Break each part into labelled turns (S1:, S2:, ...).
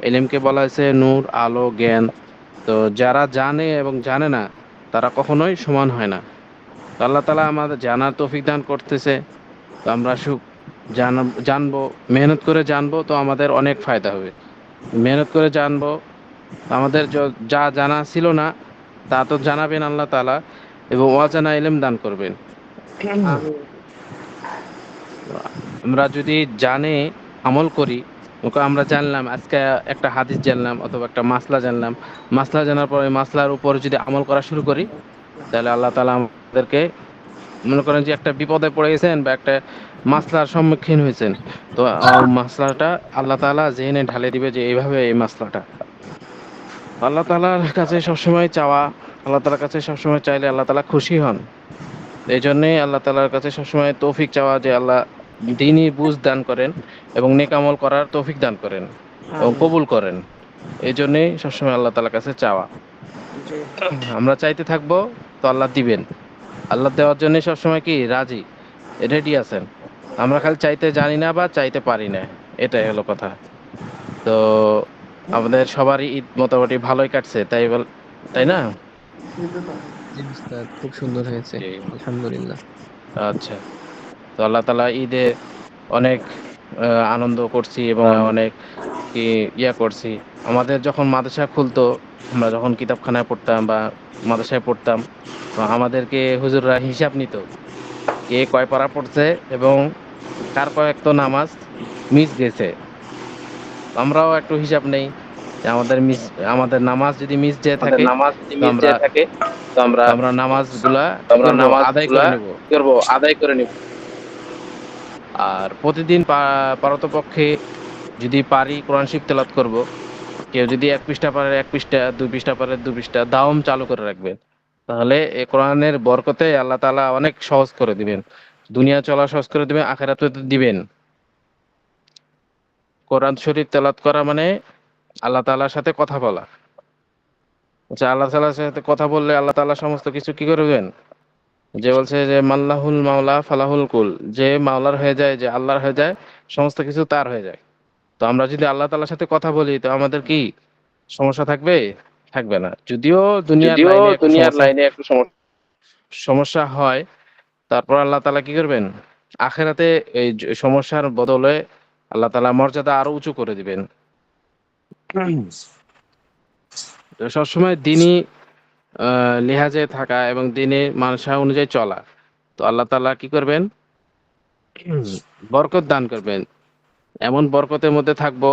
S1: ইলমকে বলা হয়েছে নূর, আলো, জ্ঞান। তো যারা জানে এবং জানে না তারা কখনোই সমান হয় না। তো আল্লাহ তাআলা আমাদের জানার তৌফিক দান করতেছে। তো আমরা জানবো, মেহনত করে জানবো, তো আমাদের অনেক ফায়দা হবে। মেহনত করে জানবো, আমাদের যা জানা ছিল না তা তো জানাবেন আল্লাহ তাআলা, এবং অজানা ইলম দান করবেন।
S2: আমিন।
S1: আমরা যদি জানে আমল করি, ওকে আমরা জানলাম আজকে একটা হাদিস জানলাম অথবা একটা মাসলা জানলাম, মাসলা জানার পরে মাসলার উপর যদি আমল করা শুরু করি, তাহলে আল্লাহ তাআলা আমাদেরকে, মনে করেন যে একটা বিপদে পড়ে গেছেন বা একটা মাসলার সম্মুখীন হয়েছেন, তো মাসলাটা আল্লাহ তাআলা জেনে ঢালে দিবে যে এইভাবে এই মাসলাটা। আল্লাহ তাআলার কাছে সবসময় চাওয়া, আল্লাহ তাআলার কাছে সবসময় চাইলে আল্লাহ তাআলা খুশি হন। এই জন্যই আল্লাহ তাআলার কাছে সবসময় তৌফিক চাওয়া, যে আল্লাহ দ্বীনি বুঝ দান করেন এবং নেক আমল করার তৌফিক দান করেন এবং
S2: আমিন।
S1: কবুল করেন। এই জন্যই সবসময় আল্লাহ তাআলার কাছে চাওয়া।
S2: জি।
S1: আমরা চাইতে থাকবো, তো আল্লাহ দিবেন। আল্লাহ দেওয়ার জন্য সবসময় কি রাজি, রেডি আছেন। আমরা খালি চাইতে জানি না বা চাইতে পারি না, এটাই হলো কথা। তো আমাদের সবারই ঈদ মোটামুটি ভালোই কাটছে, তাই না?
S3: জি উস্তাদ, খুব সুন্দর হয়েছে।
S1: জি।
S3: আলহামদুলিল্লাহ।
S1: আচ্ছা। তো আল্লাহ তাআলা ঈদে অনেক আনন্দ করছি এবং অনেক কি করছি। আমাদের যখন মাদ্রাসা খুলতো, আমরা যখন কিতাবখানায় পড়তাম বা মাদ্রাসায় পড়তাম, তো আমাদেরকে হুজুররা হিসাব নিত, কে কয় পারা পড়ছে এবং কার কয়েকটা নামাজ মিস গেছে। তো আমরাও একটু হিসাব নেই যে আমাদের নামাজ যদি মিস যেয়ে
S2: আমাদের
S1: থাকে,
S2: নামাজ যদি
S1: তো
S2: মিস
S1: আমরা
S2: যেয়ে থাকে, তো আমরা
S1: তো আমরা নামাজগুলা
S2: তো
S1: কি
S2: আমরা
S1: করব, আদায়
S2: নামাজগুলা
S1: করে নেব।
S2: কি করব, আদায় করে নিব।
S1: আর প্রতিদিন পারতপক্ষে যদি পারি কোরআন শরীফ তেলাওয়াত করব। কেউ যদি 1 পৃষ্ঠা পারে 1 পৃষ্ঠা, 2 পৃষ্ঠা পারে 2 পৃষ্ঠা, দাওম চালু করে রাখবেন। তাহলে এই কোরআনের বরকতে আল্লাহ তাআলা অনেক সহজ করে দিবেন, দুনিয়া চলা সহজ করে দিবেন, আখিরাতে তো দিবেন। কোরআন শরীফ তেলাওয়াত করা মানে আল্লাহ তাআলার সাথে কথা বলা। আচ্ছা, আল্লাহ তাআলার সাথে কথা বললে আল্লাহ তাআলা সমস্ত কিছু কি করবেন, যে বলছে যে মাল্লাহুল মাওলা ফালাহুল কুল, যে মাওলার হয়ে যায়, যে আল্লাহর হয়ে যায়, সমস্ত কিছু তার হয়ে যায়। তো আমরা যদি আল্লাহ তাআলার সাথে কথা বলি, তো আমাদের কি সমস্যা থাকবে? থাকবে না। যদিও দুনিয়ার
S2: যদিও
S1: লাইনে একটু
S2: দুনিয়ার
S1: সমস্যা
S2: লাইনে একটু সমস্যা।
S1: সমস্যা হয়, তারপর আল্লাহ তাআলা কি করবেন? আখিরাতে এই সমস্যার বদলে আল্লাহ তাআলা মর্যাদা আরো উঁচু করে দিবেন। তো সবসময় দ্বীনি লিহাজে থাকা এবং দ্বীনের মানসা অনুযায়ী চলা। তো আল্লাহ তাআলা কি করবেন? বরকত দান করবেন। এমন বরকতের মধ্যে থাকবো,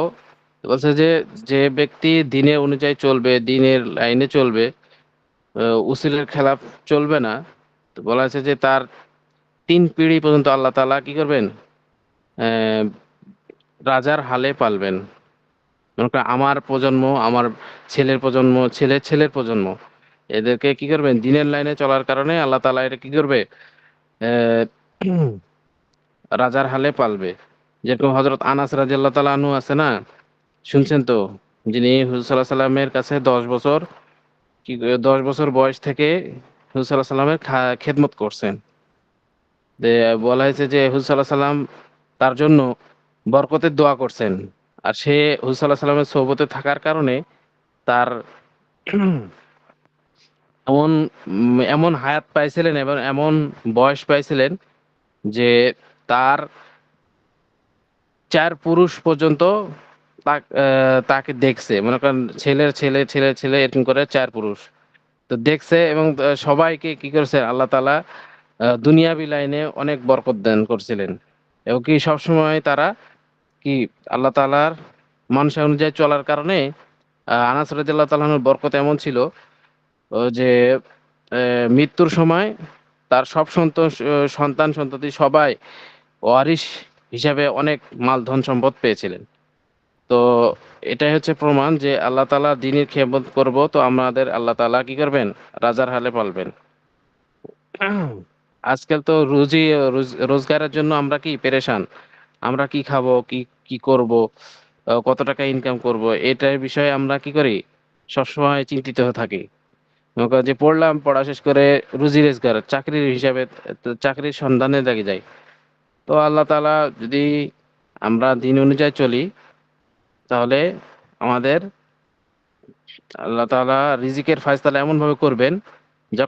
S1: বলছে যে যে ব্যক্তি দ্বীনের অনুযায়ী চলবে, দ্বীনের লাইনে চলবে, উসিলের খেলাফ চলবে না, তো বলা আছে যে তার 3 পিঢ়ি পর্যন্ত আল্লাহ তাআলা কি করবেন? আহ, রাজার হালে পালবেন। মনে করেন আমার প্রজন্ম, আমার ছেলের প্রজন্ম, ছেলের ছেলের প্রজন্ম, এদেরকে কি করবেন? দ্বীনের লাইনে চলার কারণে আল্লাহ তাআলা এটা কি করবে? আহ, রাজার হালে পালবে। যেরকম হযরত আনাস রাদিয়াল্লাহু তাআলা আনহু আছে না, শুনছেন তো? যিনি হুজুর সাল্লাল্লাহু আলাইহি সাল্লামের কাছে 10 বছর, কি 10 বছর বয়স থেকে হুজুর সাল্লাল্লাহু আলাইহি সাল্লামের খেদমত করছেন। যে বলা হয়েছে যে হুজুর সাল্লাল্লাহু আলাইহি সাল্লাম তার জন্য বরকতের দোয়া করছেন। আর সে হুজুর সাল্লাল্লাহু আলাইহি সাল্লামের সোহবতে থাকার কারণে তার এমন এমন হায়াত পাইছিলেন এবং এমন বয়স পাইছিলেন যে তার 4 পুরুষ পর্যন্ত তাকে দেখছে। মনে করেন ছেলের ছেলে, ছেলের ছেলে, এরকম করে 4 পুরুষ তো দেখছে, এবং সবাইকে কি করেছে আল্লাহ তাআলা দুনিয়াবি লাইনে অনেক বরকত দান করছিলেন। এবং কি সবসময় তারা কি আল্লাহ তাআলার মানুষ অনুযায়ী চলার কারণে আনাস রাদিয়াল্লাহু তাআলা আনহুর বরকত এমন ছিল, যে মৃত্যুর সময় তার সব সন্তান সন্ততি সবাই ওয়ারিশ হিসাবে অনেক মাল ধন সম্পদ পেয়েছিলেন। তো এটাই হচ্ছে প্রমাণ যে আল্লাহ তাআলা দ্বীনের খেদমত করব, তো আমাদের আল্লাহ তাআলা কি করবেন? রাজার হালে পালবেন। আজকাল তো রোজগারের জন্য আমরা কি পেরেশান। আমরা কি খাবো, কি কি করব, কত টাকা ইনকাম করব, এটার বিষয়ে আমরা কি করি? সবসময় চিন্তিত হয়ে থাকি। মনে করেন যে পড়লাম, পড়া শেষ করে রুজি রোজগার চাকরির হিসাবে, চাকরির সন্ধানে লেগে যাই। তো আল্লাহ তাআলা যদি আমরা দিন অনুযায়ী চলি, তাহলে আমাদের আল্লাহ তাআলা রিজিকের ফয়সালা এমন ভাবে করবেন যা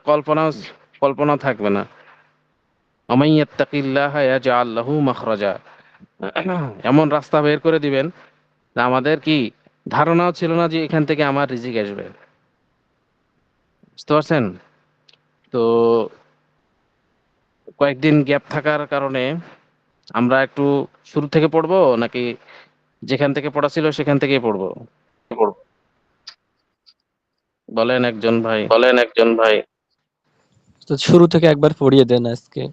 S1: কল্পনা থাকবে না। ওমান ইয়াত্তাকিল্লাহা ইয়াজআল লাহু মাখরাজা। এমন রাস্তা বের করে দিবেন যা আমাদের কি ধারণাও ছিল না যে এখান থেকে আমার রিজিক আসবে। বুঝতে পারছেন? তো কয়েকদিন গ্যাপ থাকার কারণে আমরা একটু শুরু থেকে পড়বো নাকি যেখান থেকে পড়া ছিল সেখান থেকেই পড়বো? বলেন একজন ভাই।
S3: তো শুরু থেকে একবার পড়িয়ে দেন আজকে।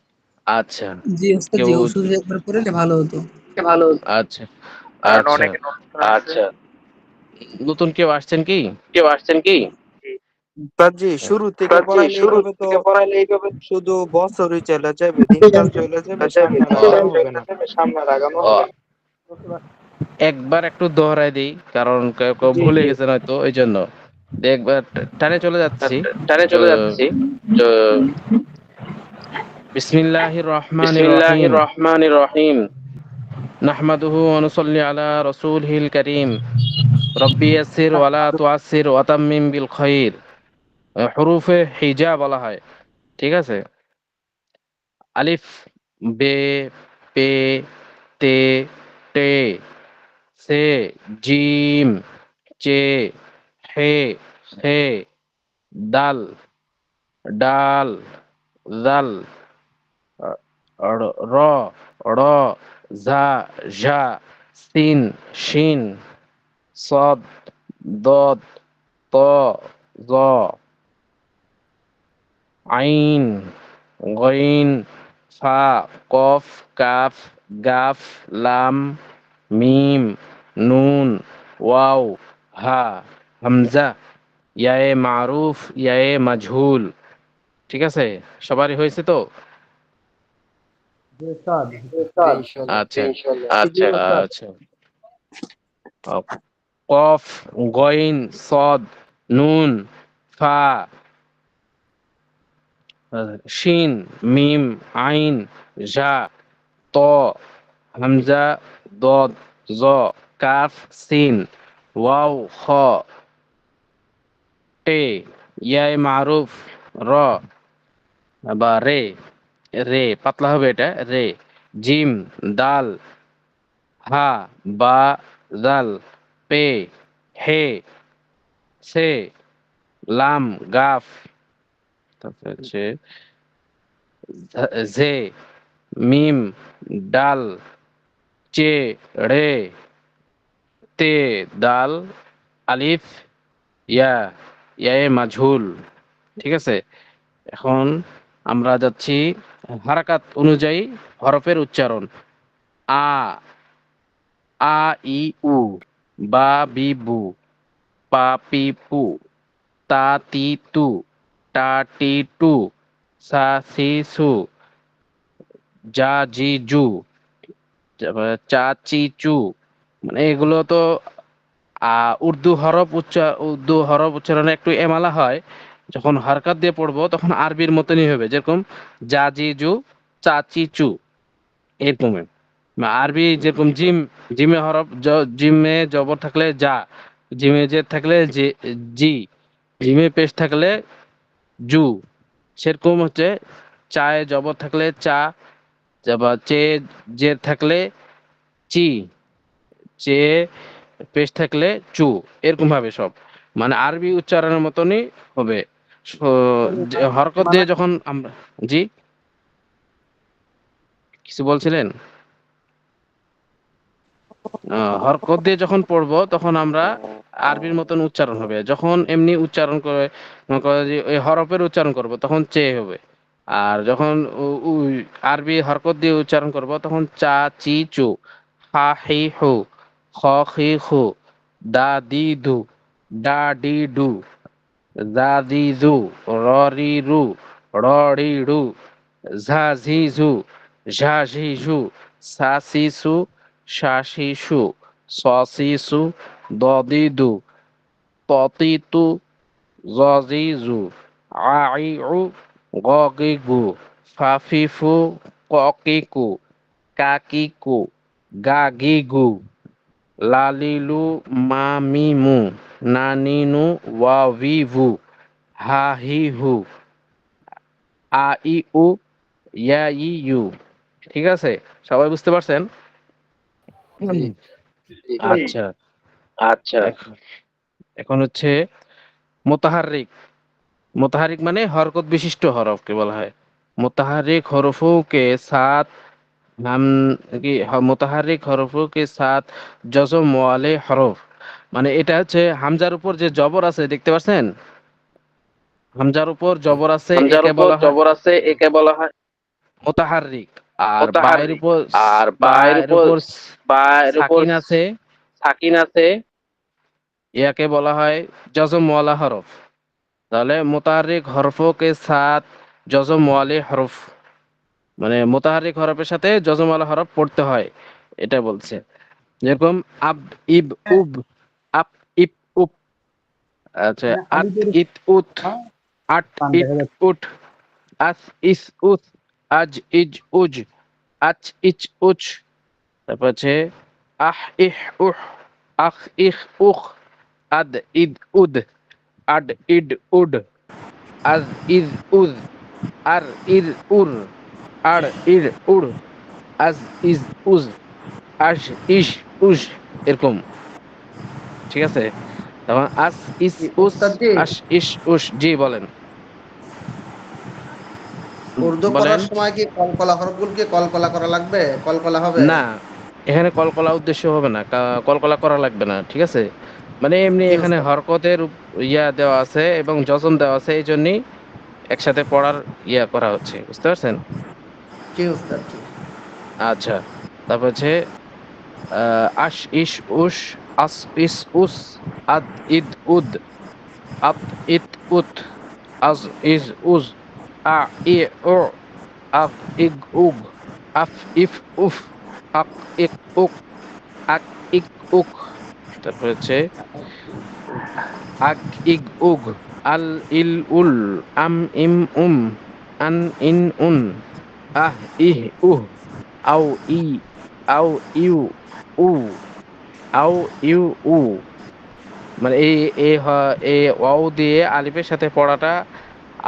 S1: আচ্ছা,
S4: জি ওস্তাদ,
S1: কেউ
S4: জি ওষুধ একবার পড়লে ভালো হতো।
S1: আচ্ছা আচ্ছা আচ্ছা, নতুন কেউ আসছেন কি?
S2: জি শুরু থেকে পড়াইলে এইভাবে তো শুধু বছরই চলে যাবে, দিনকাল চলে যাবে, সামনে আর আগানো হবে না।
S1: ও, একবার একটু দোহরাই দিই, কারণ কেউ কেউ
S2: জি
S1: ভুলে
S2: জি
S1: গেছেন হয়তো, এই জন্য একবার টানে চলে যাচ্ছি। তো বিসমিল্লাহির রহমানির রহিম, নাহমাদুহু ওয়া নুসাল্লি আলা রাসূলিহিল কারীম, রব্বি ইয়াসসির ওয়া লা তুআসসির ওয়া তাম্মিম বিল খাইর। হুরুফে হিজা বলা হয়, ঠিক আছে? আলিফ, বে, পে, তে, টে, সে, জিম, চে, হে, হে, দাল, ডাল, জাল, র, র, ঝা, ঝা, সিন, শিন, সদ, দদ, ত, জ, আইন, গইন, ফা, কফ, কাফ, গাফ, লাম, মিম, নুন, ওয়াও, হা, হামজা, ইয়ায়ে মারুফ, ইয়ায়ে মাজহুল। ঠিক আছে, সবারই হয়েছে তো? আচ্ছা
S2: জি ওস্তাদ।
S1: আচ্ছা। কফ, গইন, সদ, নুন, ফা, শিন, মিম, আইন, ঝা, ত, হামজা, দদ, জ, কাফ, সিন, ওয়াও, খ, টে, ইয়ায়ে মারুফ, র বা রে, রে পাতলা হবে এটা, রে, জিম, দাল, হা, বা, জাল, পে, হে, সে, লাম, গাফ, তারপরে হচ্ছে জে, মিম, ডাল, চে, রে, তে, দাল, আলিফ, ইয়া, ইয়ায়ে মাঝহুল। ঠিক আছে, এখন আমরা যাচ্ছি হারাকাত অনুযায়ী হরফের উচ্চারণ। আ, আ, ই, উ, বা, বি, বু, পা, পি, পু, তা, তি, তু, টা, টি, টু, সা, সি, সু, জা, জি, জু, তারপরে চা, চি, চু। মানে এগুলো তো উর্দু হরফ উচ্চারণে একটু এমালা হয়। যখন হারকাত দিয়ে পড়বো তখন আরবির মতনই হবে, যেরকম জা, জি, জু, চা, চি, চু, এরকম। আরবি যেরকম জিম, জিমে হরফ জিমে জবর থাকলে যা, জিমে জের থাকলে জি, জিমে পেশ থাকলে জু, সেরকম হচ্ছে চায়ে জবর থাকলে চা, বা চে জের থাকলে চি, চে পেশ থাকলে চু, এরকম ভাবে সব মানে আরবি উচ্চারণের মতনই হবে। হরকত দিয়ে যখন আমরা, জি কিছু বলছিলেন? হরকত দিয়ে যখন পড়বো তখন আমরা আরবির মতন উচ্চারণ হবে। যখন এমনি উচ্চারণ করে মনে করো যে ওই হরফের উচ্চারণ করব তখন চে হবে। আর যখন আরবি হরকত দিয়ে উচ্চারণ করব তখন চা, চি, চু, হা, হি, হু, খ, হি, হু, দা, দি, দু, ডা, ডি, ডু, জা, জি, জু, র, রি, রু, র, রি, রু, ঝা, ঝি, ঝু, ঝা, ঝি, ঝু, সা, সি, সু, শা, সি, সু, স, সি, সু, দ, দি, দু, ত, তি, তু, জ, জি, জু, আ, ই, উ, গ, গি, গু, ফা, ফি, ফু, ক, কি, কু, কা, কি, কু, গা, গি, গু, লালিলু মামিমু নানিনু ওয়াভিভু হাহিহু আইউ ইয়াইয়ু। ঠিক আছে, সবাই বুঝতে পারছেন?
S3: জি।
S1: আচ্ছা, এখন এখন হচ্ছে মোতাহাররিক। মোতাহারিক মানে হরকত বিশিষ্ট হরফকে বলা হয়। মোতাহারিক হরফों के साथ हम কি মোতাহারিক হরফों के साथ জজম ওয়ালে হরফ, মানে এটা হচ্ছে হামজার উপর যে জবর আছে দেখতে পাচ্ছেন, হামজার উপর জবর আছে একে বলা হয় মোতাহারিক। আর বায়ের উপর সাকিন আছে ইয়াকে বলা হয় জজম ওয়ালা হরফ। তাহলে মোতাহারিক হরফों के साथ জজম ওয়ালে হরফ, মানে মোতাহারিক হরফের সাথে যজমওয়ালা হরফ পড়তে হয়, এটা বলছে। যেরকম আব, ইব, উব, আপ, ইপ, উপ। আচ্ছা, আত, ইত, উত, আট, ইট, উট, আস, ইস, উস, আজ, ইজ, উজ, আচ, ইচ, উচ। তারপর হচ্ছে আহ, ইহ, উহ, আখ, ইখ, উখ, আদ, ইদ, উদ, আড, ইড, উড, আজ, ইজ, উজ, আর, ইর, উর, আড়, ইর, উড়, আজ, ইজ, উজ, আশ, ইশ, উশ, এরকম। ঠিক আছে, তখন আস, ইস, উস,
S4: ওস্তাদ জি,
S1: আশ, ইশ, উশ। জি বলেন,
S4: উর্দু
S1: বলেন।
S4: করার সময় কি কলকলা হরফগুলোকে কলকলা করা লাগবে? কলকলা হবে?
S1: না, এখানে কলকলা উদ্দেশ্য হবে না, কলকলা করা লাগবে না। ঠিক আছে, মানে এমনি
S4: জি
S1: এখানে
S4: উস্তাদ,
S1: হরকতের ইয়া দেওয়া আছে এবং যজম দেওয়া আছে, এই জন্যই একসাথে পড়ার ইয়া করা হচ্ছে, বুঝতে পারছেন?
S4: জি উস্তাদ, জি।
S1: আচ্ছা, তারপর হচ্ছে আশ, ইশ, উশ, আস, ইস, উস, আদ, ইদ, উদ, আত, ইত, উত, আজ, ইজ, উজ, আ, ই, উ, আগ, ইগ, উগ, আফ, ইফ, উফ, আক, ইক, উক, আক, ইক, উক। তারপর হচ্ছে আগ, ইগ, উগ, আল, ইল, উল, আম, ইম, আন, ইন, আহ, ইহ, উহ, আও, ই, আও, ইউ, উ, আও, ইউ, উ। মানে এই ওয়াও দিয়ে আলিফের সাথে পড়াটা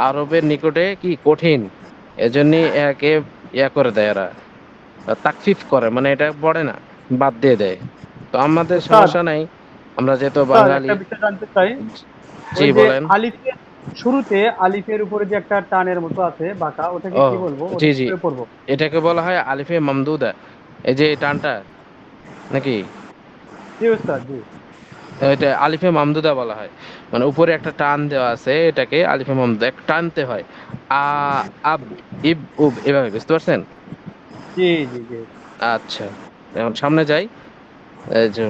S1: আরবের নিকটে কি কঠিন, এজন্য একে ইয়া করে দেয় এরা, তাকফিফ করে, মানে এটা পড়ে না, বাদ দিয়ে দেয়। তো আমাদের
S5: ওস্তাদ,
S1: সমস্যা নাই, আমরা যেহেতু
S5: ওস্তাদ
S1: বাঙালি।
S5: একটা বিষয় জানতে চাই।
S1: জি
S5: ওই যে
S1: বলেন।
S5: আলিফের শুরুতে আলিফের উপরে যে একটা টানের মতো আছে বাঁকা, ওটাকে
S1: ও
S5: কি বলবো?
S1: জি
S5: ওটা কি
S1: জি,
S5: করে পড়বো?
S1: এটাকে বলা হয় আলিফে মামদুদা। এই যে এই টানটা নাকি,
S5: জি ওস্তাদ, জি।
S1: এটা আলিফে মামদুদা বলা হয়। মানে উপরে একটা টান দেওয়া আছে, এটাকে আলিফে মামদুদা এক টানতে হয়। আ, আব, ইব, উব, এভাবে, বুঝতে পারছেন?
S5: জি জি জি।
S1: আচ্ছা, এখন সামনে যাই। এই যে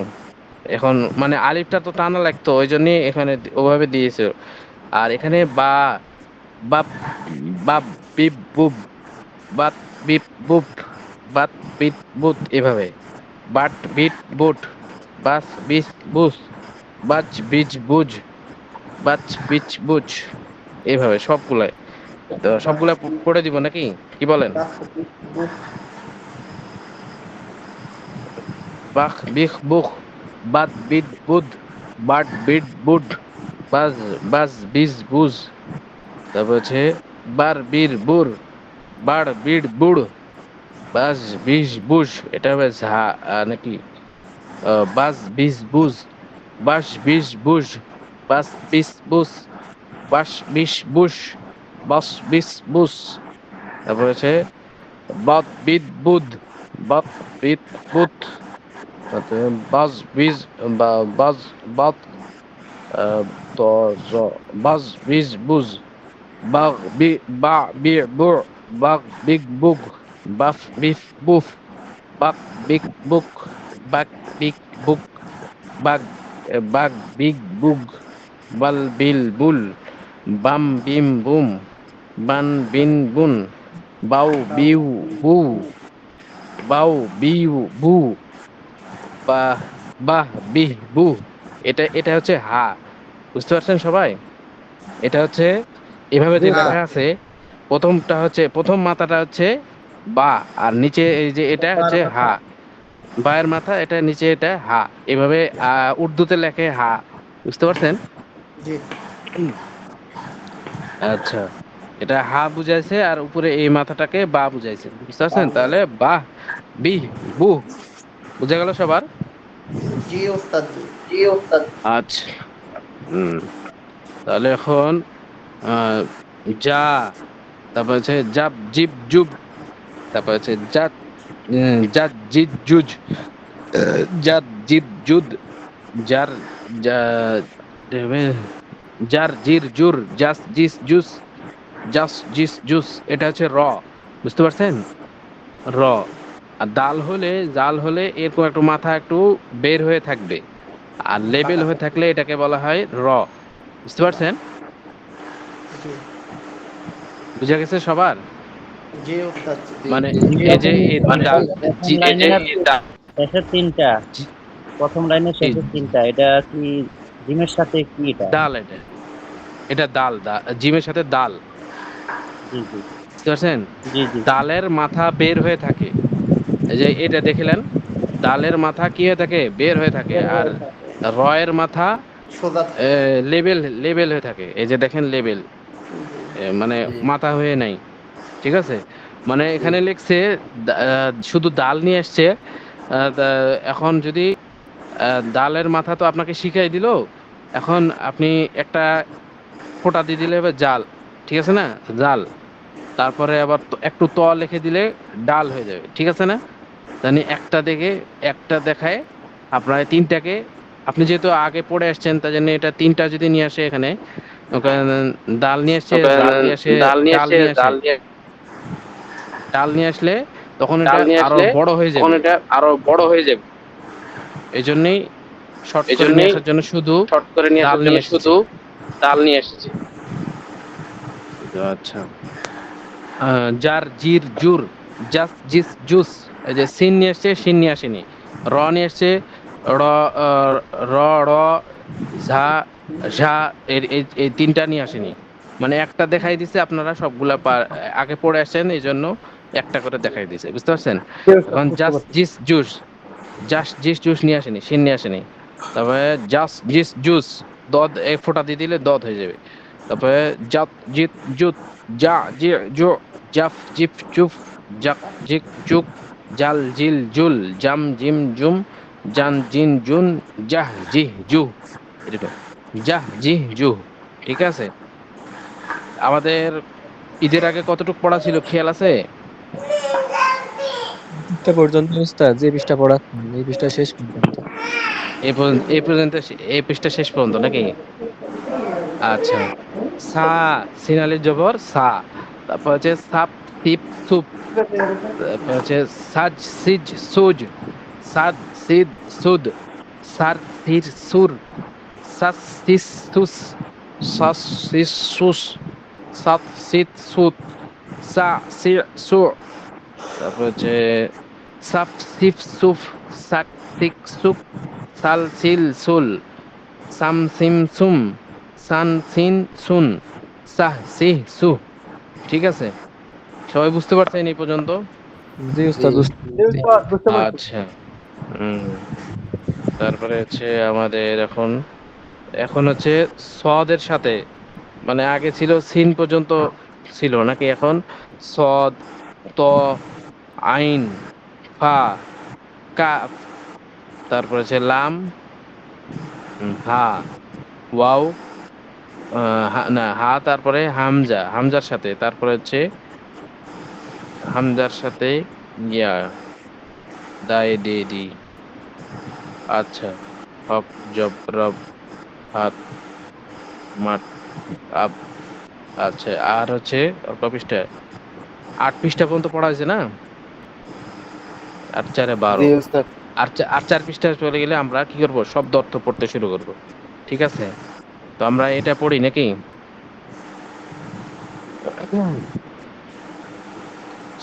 S1: এখন মানে আলিফটা তো টানা লাগতো, ওই জন্যই এখানে ওভাবে দিয়েছে। আর এখানে বা, বাপ, বাপ, beep, boop, Baat, beep, boop, Baat, bit, বুত, এভাবে। বাট, বিট, বুট, বাস, বিস, বুস, বাচ, বিচ, বুঝ, বাচ, বিচ, বুঝ, এইভাবে সবগুলাই। তো সবগুলা পড়ে দিব নাকি, কি বলেন?
S4: বাহ, বুহ, বুহ,
S1: Bach, Biswa, বুখ, Baat, bit, বুদ, but, bit, বুড, বাজ, বাজ, বিজ, বুজ। তারপর হচ্ছে বার, বীর, বুর, বাড়, বিড়, বুড়, বাজ, বিষ, বুঝ। এটা হবে ঝা নাকি বাজ, বিষ, বুঝ, বাস, বিষ, বুঝ, বাস, বিষ, বুস, বাস, বিষ, বুস, বাস, বিষ, বুস। তারপর হচ্ছে বাত, বিদ, বুদ, বাত, বিদ, বুত। তারপরে বাজ, বিজ, বা বাজ, বাত, আহ, ত, জ, বাজ, বিজ, বুঝ, বাঘ, বা, বুড়, বাঘ, বিগ, বুগ, বাফ, বিফ, বুফ, বাক, বিগ, বুক, বাক, বিগ, বুক, বাগ, বাগ, বিগ, বুগ, বাল, বিল, বুল, বাম, বিম, বুম, বান, বিন, বুন, বাউ, বিউ, বু, বাউ, বিউ, বু, বাহ, বাহ, বিহ, বু। এটা এটা হচ্ছে হা, বুঝতে পারছেন সবাই? এটা হচ্ছে এভাবে
S5: জি
S1: যে
S4: হ্যাঁ,
S1: লেখা
S5: ওস্তাদ।
S1: আছে, প্রথমটা হচ্ছে প্রথম মাথাটা হচ্ছে বা, আর নিচে এই যে এটা
S4: তার
S1: হচ্ছে
S4: মাথা,
S1: হা। বায়ের মাথা, এটা নিচে, এটা হা। এভাবে উর্দুতে লেখে হা, বুঝতে পারছেন?
S4: জি।
S1: আচ্ছা, এটা হা বুঝাইছে আর উপরে এই মাথাটাকে বা বুঝাইছে, বুঝতে পারছেন? তাহলে বাহ, বি, বু, বুঝা গেল সবার?
S4: জি ওস্তাদ জি।
S1: আচ্ছা, তাহলে এখন আহ, যা, তারপর হচ্ছে জাব জিব জুব, তারপর হচ্ছে জাত, জাত জিদ জুজ, জাত জিদ জুদ, জার, জা, জার জির জুর, জাস জিস জুস, জাস জিস জুস, এটা হচ্ছে র, বুঝতে পারছেন? র। আর জাল হলে এরকম একটু মাথা একটু বের হয়ে থাকবে, আর লেবেল হয়ে থাকলে এটাকে বলা হয় র, বুঝতে পারছেন?
S4: জি
S1: বুঝা গেছে সবার?
S4: জি ওস্তাদ জি।
S1: মানে
S6: জি
S1: এই যে
S6: প্রথম
S1: এই
S6: প্রথম প্রথম লাইনের শেষের তিনটা,
S1: জি-
S6: প্রথম লাইনের
S1: জি,
S6: শেষের তিনটা, এটা কি জিমের সাথে কি এটা?
S1: ডাল, এটা, এটা দাল, জিমের সাথে দাল,
S6: জি জি
S1: বুঝতে পারছেন?
S6: জি জি
S1: দালের মাথা বের হয়ে থাকে, এই যে এটা দেখলেন, দালের মাথা কি হয়ে থাকে, বের হয়ে থাকে, আর রয়ের মাথা
S4: সোজা থাকে।
S1: লেবেল হয়ে থাকে, এই যে দেখেন লেবেল, মানে
S4: জি
S1: মাথা হয়ে নাই, ঠিক আছে? মানে
S4: জি
S1: এখানে লিখছে শুধু ডাল নিয়ে আসছে। এখন যদি ডালের মাথা তো আপনাকে শিখাই দিল, এখন আপনি একটা ফোঁটা দিয়ে দিলে এবার জাল, ঠিক আছে না? জাল, তারপরে আবার একটু লিখে দিলে ডাল হয়ে যাবে, ঠিক আছে না? জানি একটা দেখে, একটা দেখায় আপনার তিনটাকে, আপনি যেহেতু আগে পড়ে আসছেন তাই জন্য এটা তিনটা যদি নিয়ে আসে এখানে, ওখানে ডাল নিয়ে আসছে, জাল নিয়ে আসে, ডাল নিয়ে আসে, ডাল নিয়ে আসলে তখন এটা আরো বড় হয়ে যাবে। এই জন্যই শর্ট করে নিয়ে আসার জন্য শুধু ডাল নিয়ে এসেছি। আচ্ছা, জার জির জুর, জাস জিস জুস, এই যে সিন নিয়ে আসছে, সিন নিয়ে আসেনি। র নিয়ে আসছে, র, আহ, র, র, ঝা, ঝা, এই তিনটা নিয়ে আসেনি। মানে একটা দেখাই দিছে, আপনারা সবগুলা আগে পড়ে আসছেন, এই জন্য একটা করে দেখাই দিছে, বুঝতে পারছেন?
S5: জি ওস্তাদ,
S1: এখন
S5: বুঝতে
S1: জাস
S5: পারছি।
S1: জিস জুস, জাস জিস জুস নিয়ে আসেনি, সিন নিয়ে আসেনি। তারপরে জাস জিস জুস, দদ এক ফোঁটা দিয়ে দিলে দদ হয়ে যাবে। তারপরে জাত জিত জুত, যা জি জো, জাফ জিফ চুফ, জাক জিক চুক, জাল জিল জুল, জাম জিম জুম, জান জিন জুন, জাহ জিহ জু, এরকম জাহ জিহ জু, ঠিক আছে? আমাদের ঈদের আগে কতটুকু পড়া ছিল খেয়াল আছে?
S3: পৃষ্ঠা পর্যন্ত উস্তাদ, যে পৃষ্ঠা পড়া এই পৃষ্ঠা শেষ পর্যন্ত।
S1: এই পর্যন্ত, এই পৃষ্ঠা শেষ পর্যন্ত নাকি? আচ্ছা, সা, সিনালি জবর সা, তারপর হচ্ছে সাপ সিপ সুপ, তারপর হচ্ছে সাজ সিজ সুজ, সাদ সিদ সুদ, সার সির সুর, সাস সিস সুস, সাস সিস সুস, সাত সিত সুত, সা সি সু, তারপর হচ্ছে সাফ সিফ সুফ, সাক সিক সুক, সাল সিল সুল, সাম সিম সুম, সান সিন সুন, সাহ সিহ সুহ, ঠিক আছে? সবাই বুঝতে পারছেন এই পর্যন্ত?
S3: জি
S4: জি
S3: উস্তাদ,
S5: জি ওস্তাদ, বুঝতে পারছি।
S1: আচ্ছা, হম, তারপরে হচ্ছে আমাদের এখন, এখন হচ্ছে সদের সাথে, মানে আগে ছিল সিন পর্যন্ত ছিল নাকি, এখন সদ, ত, আইন, ফা, কাফ, তারপরে হচ্ছে লাম, হা, ওয়াও, না হা, তারপরে হামজা, হামজার সাথে, তারপরে হচ্ছে হামজার সাথে ইয়া, দাই দে দি, আচ্ছা, হক, জব, রব, হাত, মাট, আব, আচ্ছা, আর হচ্ছে আর ক পৃষ্ঠা, 8 পৃষ্ঠা পর্যন্ত পড়া হয়েছে না? 8 4 12,
S2: জি ওস্তাদ।
S1: আর 4 পৃষ্ঠা চলে গেলে আমরা কি করব, শব্দ অর্থ পড়তে শুরু করব, ঠিক আছে? তো আমরা এটা পড়ি নাকি?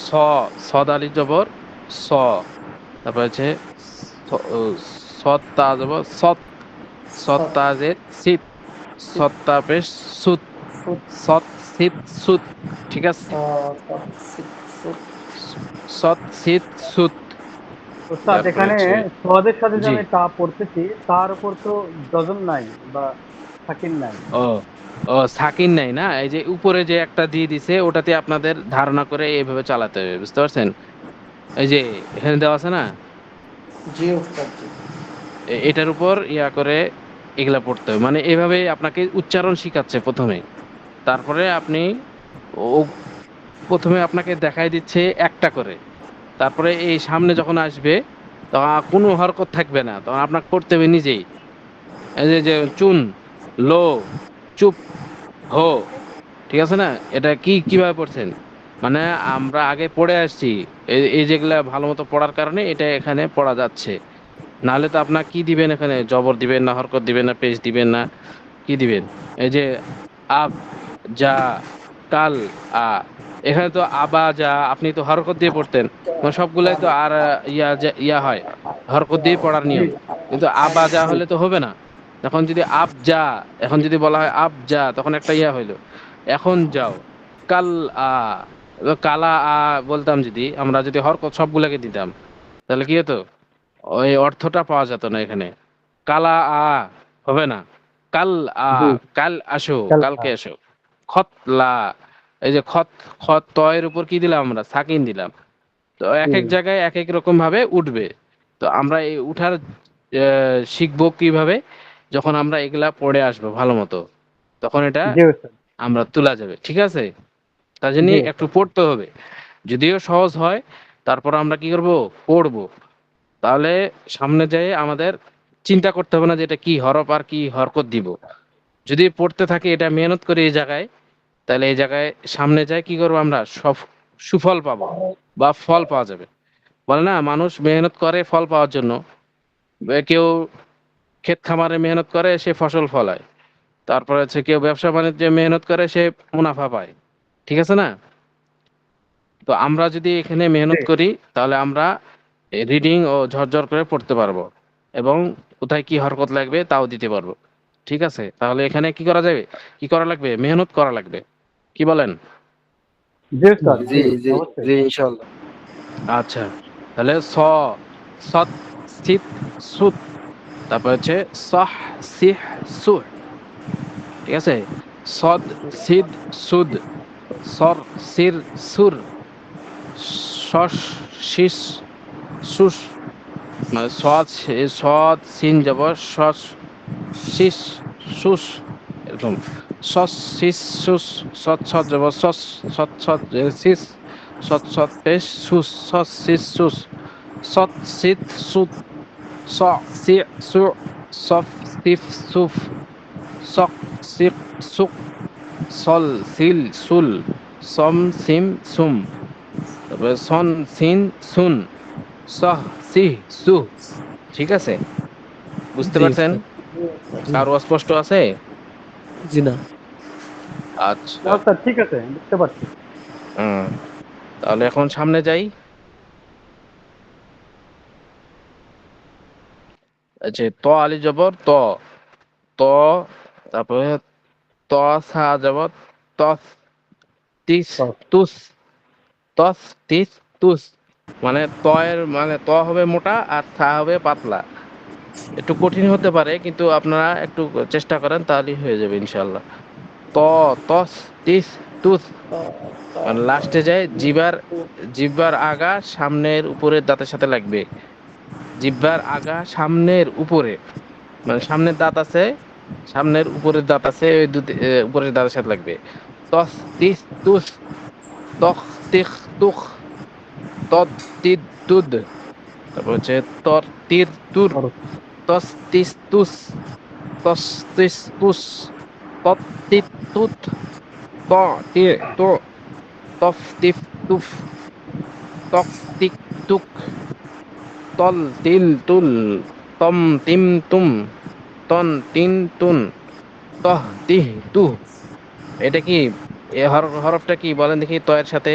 S1: স, সদ আলি জবর স, তারপর হচ্ছে সত্তা জবর সৎ,
S4: সৎ
S1: সত্তা যে সিত,
S4: সিত
S1: সত্তা পেশ সুত,
S4: সুত
S1: সৎ সিত সুত, ঠিক আছে?
S4: সৎ সিত সুত
S1: সৎ সিত সুত,
S5: ওস্তাদ
S1: তারপরে
S5: এখানে
S1: হচ্ছে
S5: সোয়াদের সাথে যে
S1: জি
S5: আমি তা পড়তেছি তার উপর তো যজম নাই বা সাকিন নাই।
S1: ও ও সাকিন নাই না, এই যে উপরে যে একটা দিয়ে দিছে ওটাতে আপনাদের ধারণা করে এইভাবে চালাতে হবে, বুঝতে পারছেন? এই যে এখানে দেওয়া আছে না,
S4: জি উস্তাদ জি।
S1: এটার উপর ইয়া করে এগুলা পড়তে হবে, মানে এভাবে আপনাকে উচ্চারণ শিখাচ্ছে প্রথমে। তারপরে আপনি ও প্রথমে আপনাকে দেখাই দিচ্ছে একটা করে, তারপরে এই সামনে যখন আসবে তখন কোনো হরকত থাকবে না, তখন আপনাকে পড়তে হবে নিজেই। এই যে যে চুন, লো, চুপ, হো, ঠিক আছে না? এটা কি কিভাবে পড়ছেন, মানে আমরা আগে পড়ে আসছি, এই এই যেগুলা ভালো মতো পড়ার কারণে এটা এখানে পড়া যাচ্ছে। নাহলে তো আপনার কি দিবেন, এখানে জবর দিবেন না, হরকত দিবেন না, পেশ দিবেন না, কি দিবেন? এই যে আব, যা, কাল, আ, এখানে তো আবা যা আপনি তো হরকত দিয়ে পড়তেন, মানে সবগুলাই তো আর ইয়া হয়, হরকত দিয়ে পড়ার
S5: জি
S1: নিয়ম। কিন্তু আবা যা হলে তো হবে না। এখন যদি আব যা, এখন যদি বলা হয় আব যা, তখন একটা ইয়া হইলো, এখন যাও, কাল আ, এবার কালা আ বলতাম, যদি আমরা যদি হরকত সবগুলাকে দিতাম তাহলে কি হতো, ওই অর্থটা পাওয়া যেত না এখানে। কালা আ হবে না, কাল আ,
S5: জি
S1: কাল আসো,
S5: খেলা।
S1: কালকে আসো। খতলা, এই যে খত, খত ত এর উপর কি দিলাম আমরা, সাকিন দিলাম। তো এক
S5: জি
S1: এক জায়গায় এক এক রকম ভাবে উঠবে। তো আমরা এই উঠার শিখবো কিভাবে, যখন আমরা এগুলা পড়ে আসবো ভালো মতো, তখন এটা
S5: জি ওস্তাদ।
S1: আমরা তোলা যাবে, ঠিক আছে? তার জন্য
S5: জি
S1: একটু
S5: ওস্তাদ।
S1: পড়তে হবে, যদিও সহজ হয়, তারপর আমরা কি করব, পড়বো। তাহলে সামনে যেয়ে আমাদের চিন্তা করতে হবে না যে এটা কি হরফ আর কি হরকত দিব। যদি পড়তে থাকি এটা মেহনত করে এই জায়গায়, তাহলে এই জায়গায় সামনে যায় কি করবো, আমরা সব সুফল পাবো বা ফল পাওয়া যাবে। বলে না, মানুষ মেহনত করে ফল পাওয়ার জন্য, কেউ ক্ষেত খামারে মেহনত করে সে ফসল ফলায়, তারপর হচ্ছে কেউ ব্যবসা বাণিজ্যে মেহনত করে সে মুনাফা পায়, ঠিক আছে না? তো আমরা যদি এখানে
S5: জি
S1: মেহনত করি তাহলে আমরা রিডিং ও ঝরঝর করে পড়তে পারবো, এবং কোথায় কি হরকত লাগবে তাও দিতে পারবো। ঠিক আছে, তাহলে এখানে কি করা যাবে, কি করা লাগবে, মেহনত করা লাগবে, কি বলেন?
S5: জি ওস্তাদ।
S2: জি
S5: জি
S2: জি
S5: অবশ্যই।
S2: জি ইনশাল্লাহ।
S1: আচ্ছা, তাহলে সৎ, স্থিত, সুত, তারপর হচ্ছে সহ, সিহ, সুহ, ঠিক আছে? সদ, সিদ, সুদ, সর, সির, সুর, শস, শিস, সুস, মানে সৎ, সৎ সিন যাব, সস, শিস, সুস, এরকম। সস, শিস, সুস, সৎ সৎ যাব, সস, সৎ সৎ শিস, সৎ সৎ পেশ, সুস, সস, শিস, সুস, সৎ, সিত, সুত, স, সি, সু, সফ, সিফ, সুফ, সক, সিক, সুক, সল, সিল, সুল, সম, সিম, সুম, তারপরে সন, সিন, সুন, সহ, সিহ, সুহ। ঠিক আছে, বুঝতে
S3: জি
S1: পারছেন?
S3: উস্তাদ। জি
S1: কারো অস্পষ্ট আছে?
S3: জি না।
S1: আচ্ছা,
S5: না ওস্তাদ ঠিক আছে বুঝতে পারছি।
S1: হুম, তাহলে এখন সামনে যাই। আচ্ছা, ত আলি জবর ত, ত, তারপরে ত সা জবর তস, তিস,
S5: তো
S1: তুস, তস, তিস, তুস, মানে ত এর মানে ত হবে মোটা আর থা হবে পাতলা। একটু কঠিন হতে পারে, কিন্তু আপনারা একটু চেষ্টা করেন তাহলেই হয়ে যাবে ইনশাল্লাহ। ত, তস, তিস, তুস, মানে লাস্টে যায় জিবার, জিব্বার আগা সামনের উপরের দাঁতের সাথে লাগবে। জিব্বার আগা সামনের উপরে, মানে সামনের দাঁত আছে, সামনের উপরের দাঁত আছে, ওই দুটি উপরের দাঁতের সাথে লাগবে। তস, তিস, তুস, তখ, তিখ, তুখ, তদ, তিদ, তুদ, তারপর হচ্ছে তর, তির, তুর,
S5: তোর।
S1: তস, তিস, তুস, তস, তিস, তুস, তত, তিত, তুত, ত, তি, তো, তফ, তিফ, তুফ, তক, তিক, তুক, তল, তিল, তুল, তম, তিম, তুম, তন, তিন, তুন, তহ, তিহ, তুহ। এটা কি, এ হরফটা কি বলেন দেখি, তয়ের সাথে?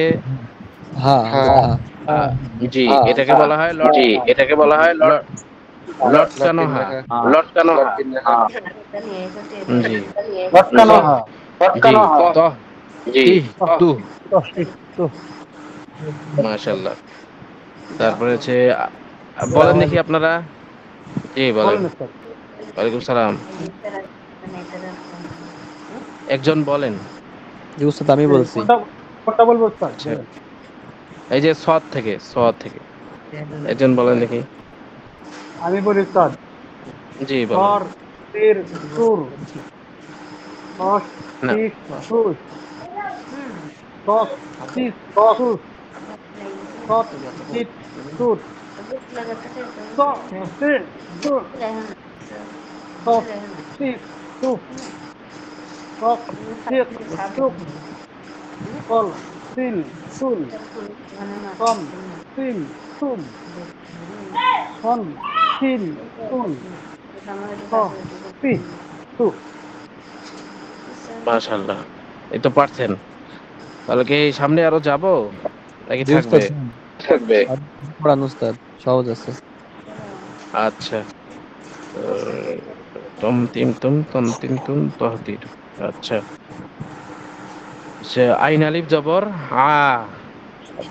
S3: হা।
S2: হ্যাঁ
S3: হা।
S1: আহ, জি,
S2: হ্যাঁ
S1: এটাকে বলা হয় লটকানো
S2: লটকিন
S1: হা।
S2: লেখা,
S6: হ্যাঁ
S2: লটকিন লেখা।
S1: জি,
S5: লটকানো
S1: জি,
S5: হ্যাঁ।
S1: জি, তহ, তিহ,
S5: তো
S1: তুহ,
S5: তো ঠিক তো।
S1: মাশাআল্লাহ। তারপরে হচ্ছে বলেন দেখি আপনারা। জি বলেন।
S5: বলেন উস্তাদ।
S1: ওয়ালাইকুম সালাম। একজন বলেন।
S3: জি উস্তাদ আমি বলছি।
S5: কোনটা কোনটা বলবো উস্তাদ
S1: আচ্ছা,
S5: বলেন।
S1: এই যে সৎ থেকে একজন বলেন দেখি।
S5: আমি বলি উস্তাদ।
S1: জি বলেন।
S5: স্বর, স্থির, সুর, হস,
S1: না,
S5: শিস, সুস, সস, সিস, সুস, সৎ, চিত, সুর, স, সিন, সুর, সস, সিস, সুপ, সস, সিস, সুপ, কল, সিল, সুল, সম, সিল, সুম, সন, সিল, সুন, স, সি, সু।
S1: মাশাআল্লাহ, এই তো পারছেন। তাহলে কি সামনে আরো যাব নাকি
S3: জি
S1: থাকবে?
S3: উস্তাদ আর পড়ান উস্তাদ, সহজ আছে।
S1: আচ্ছা। তম তিম তুম তহতির। আচ্ছা, সে আইন আলিফ জবর আ,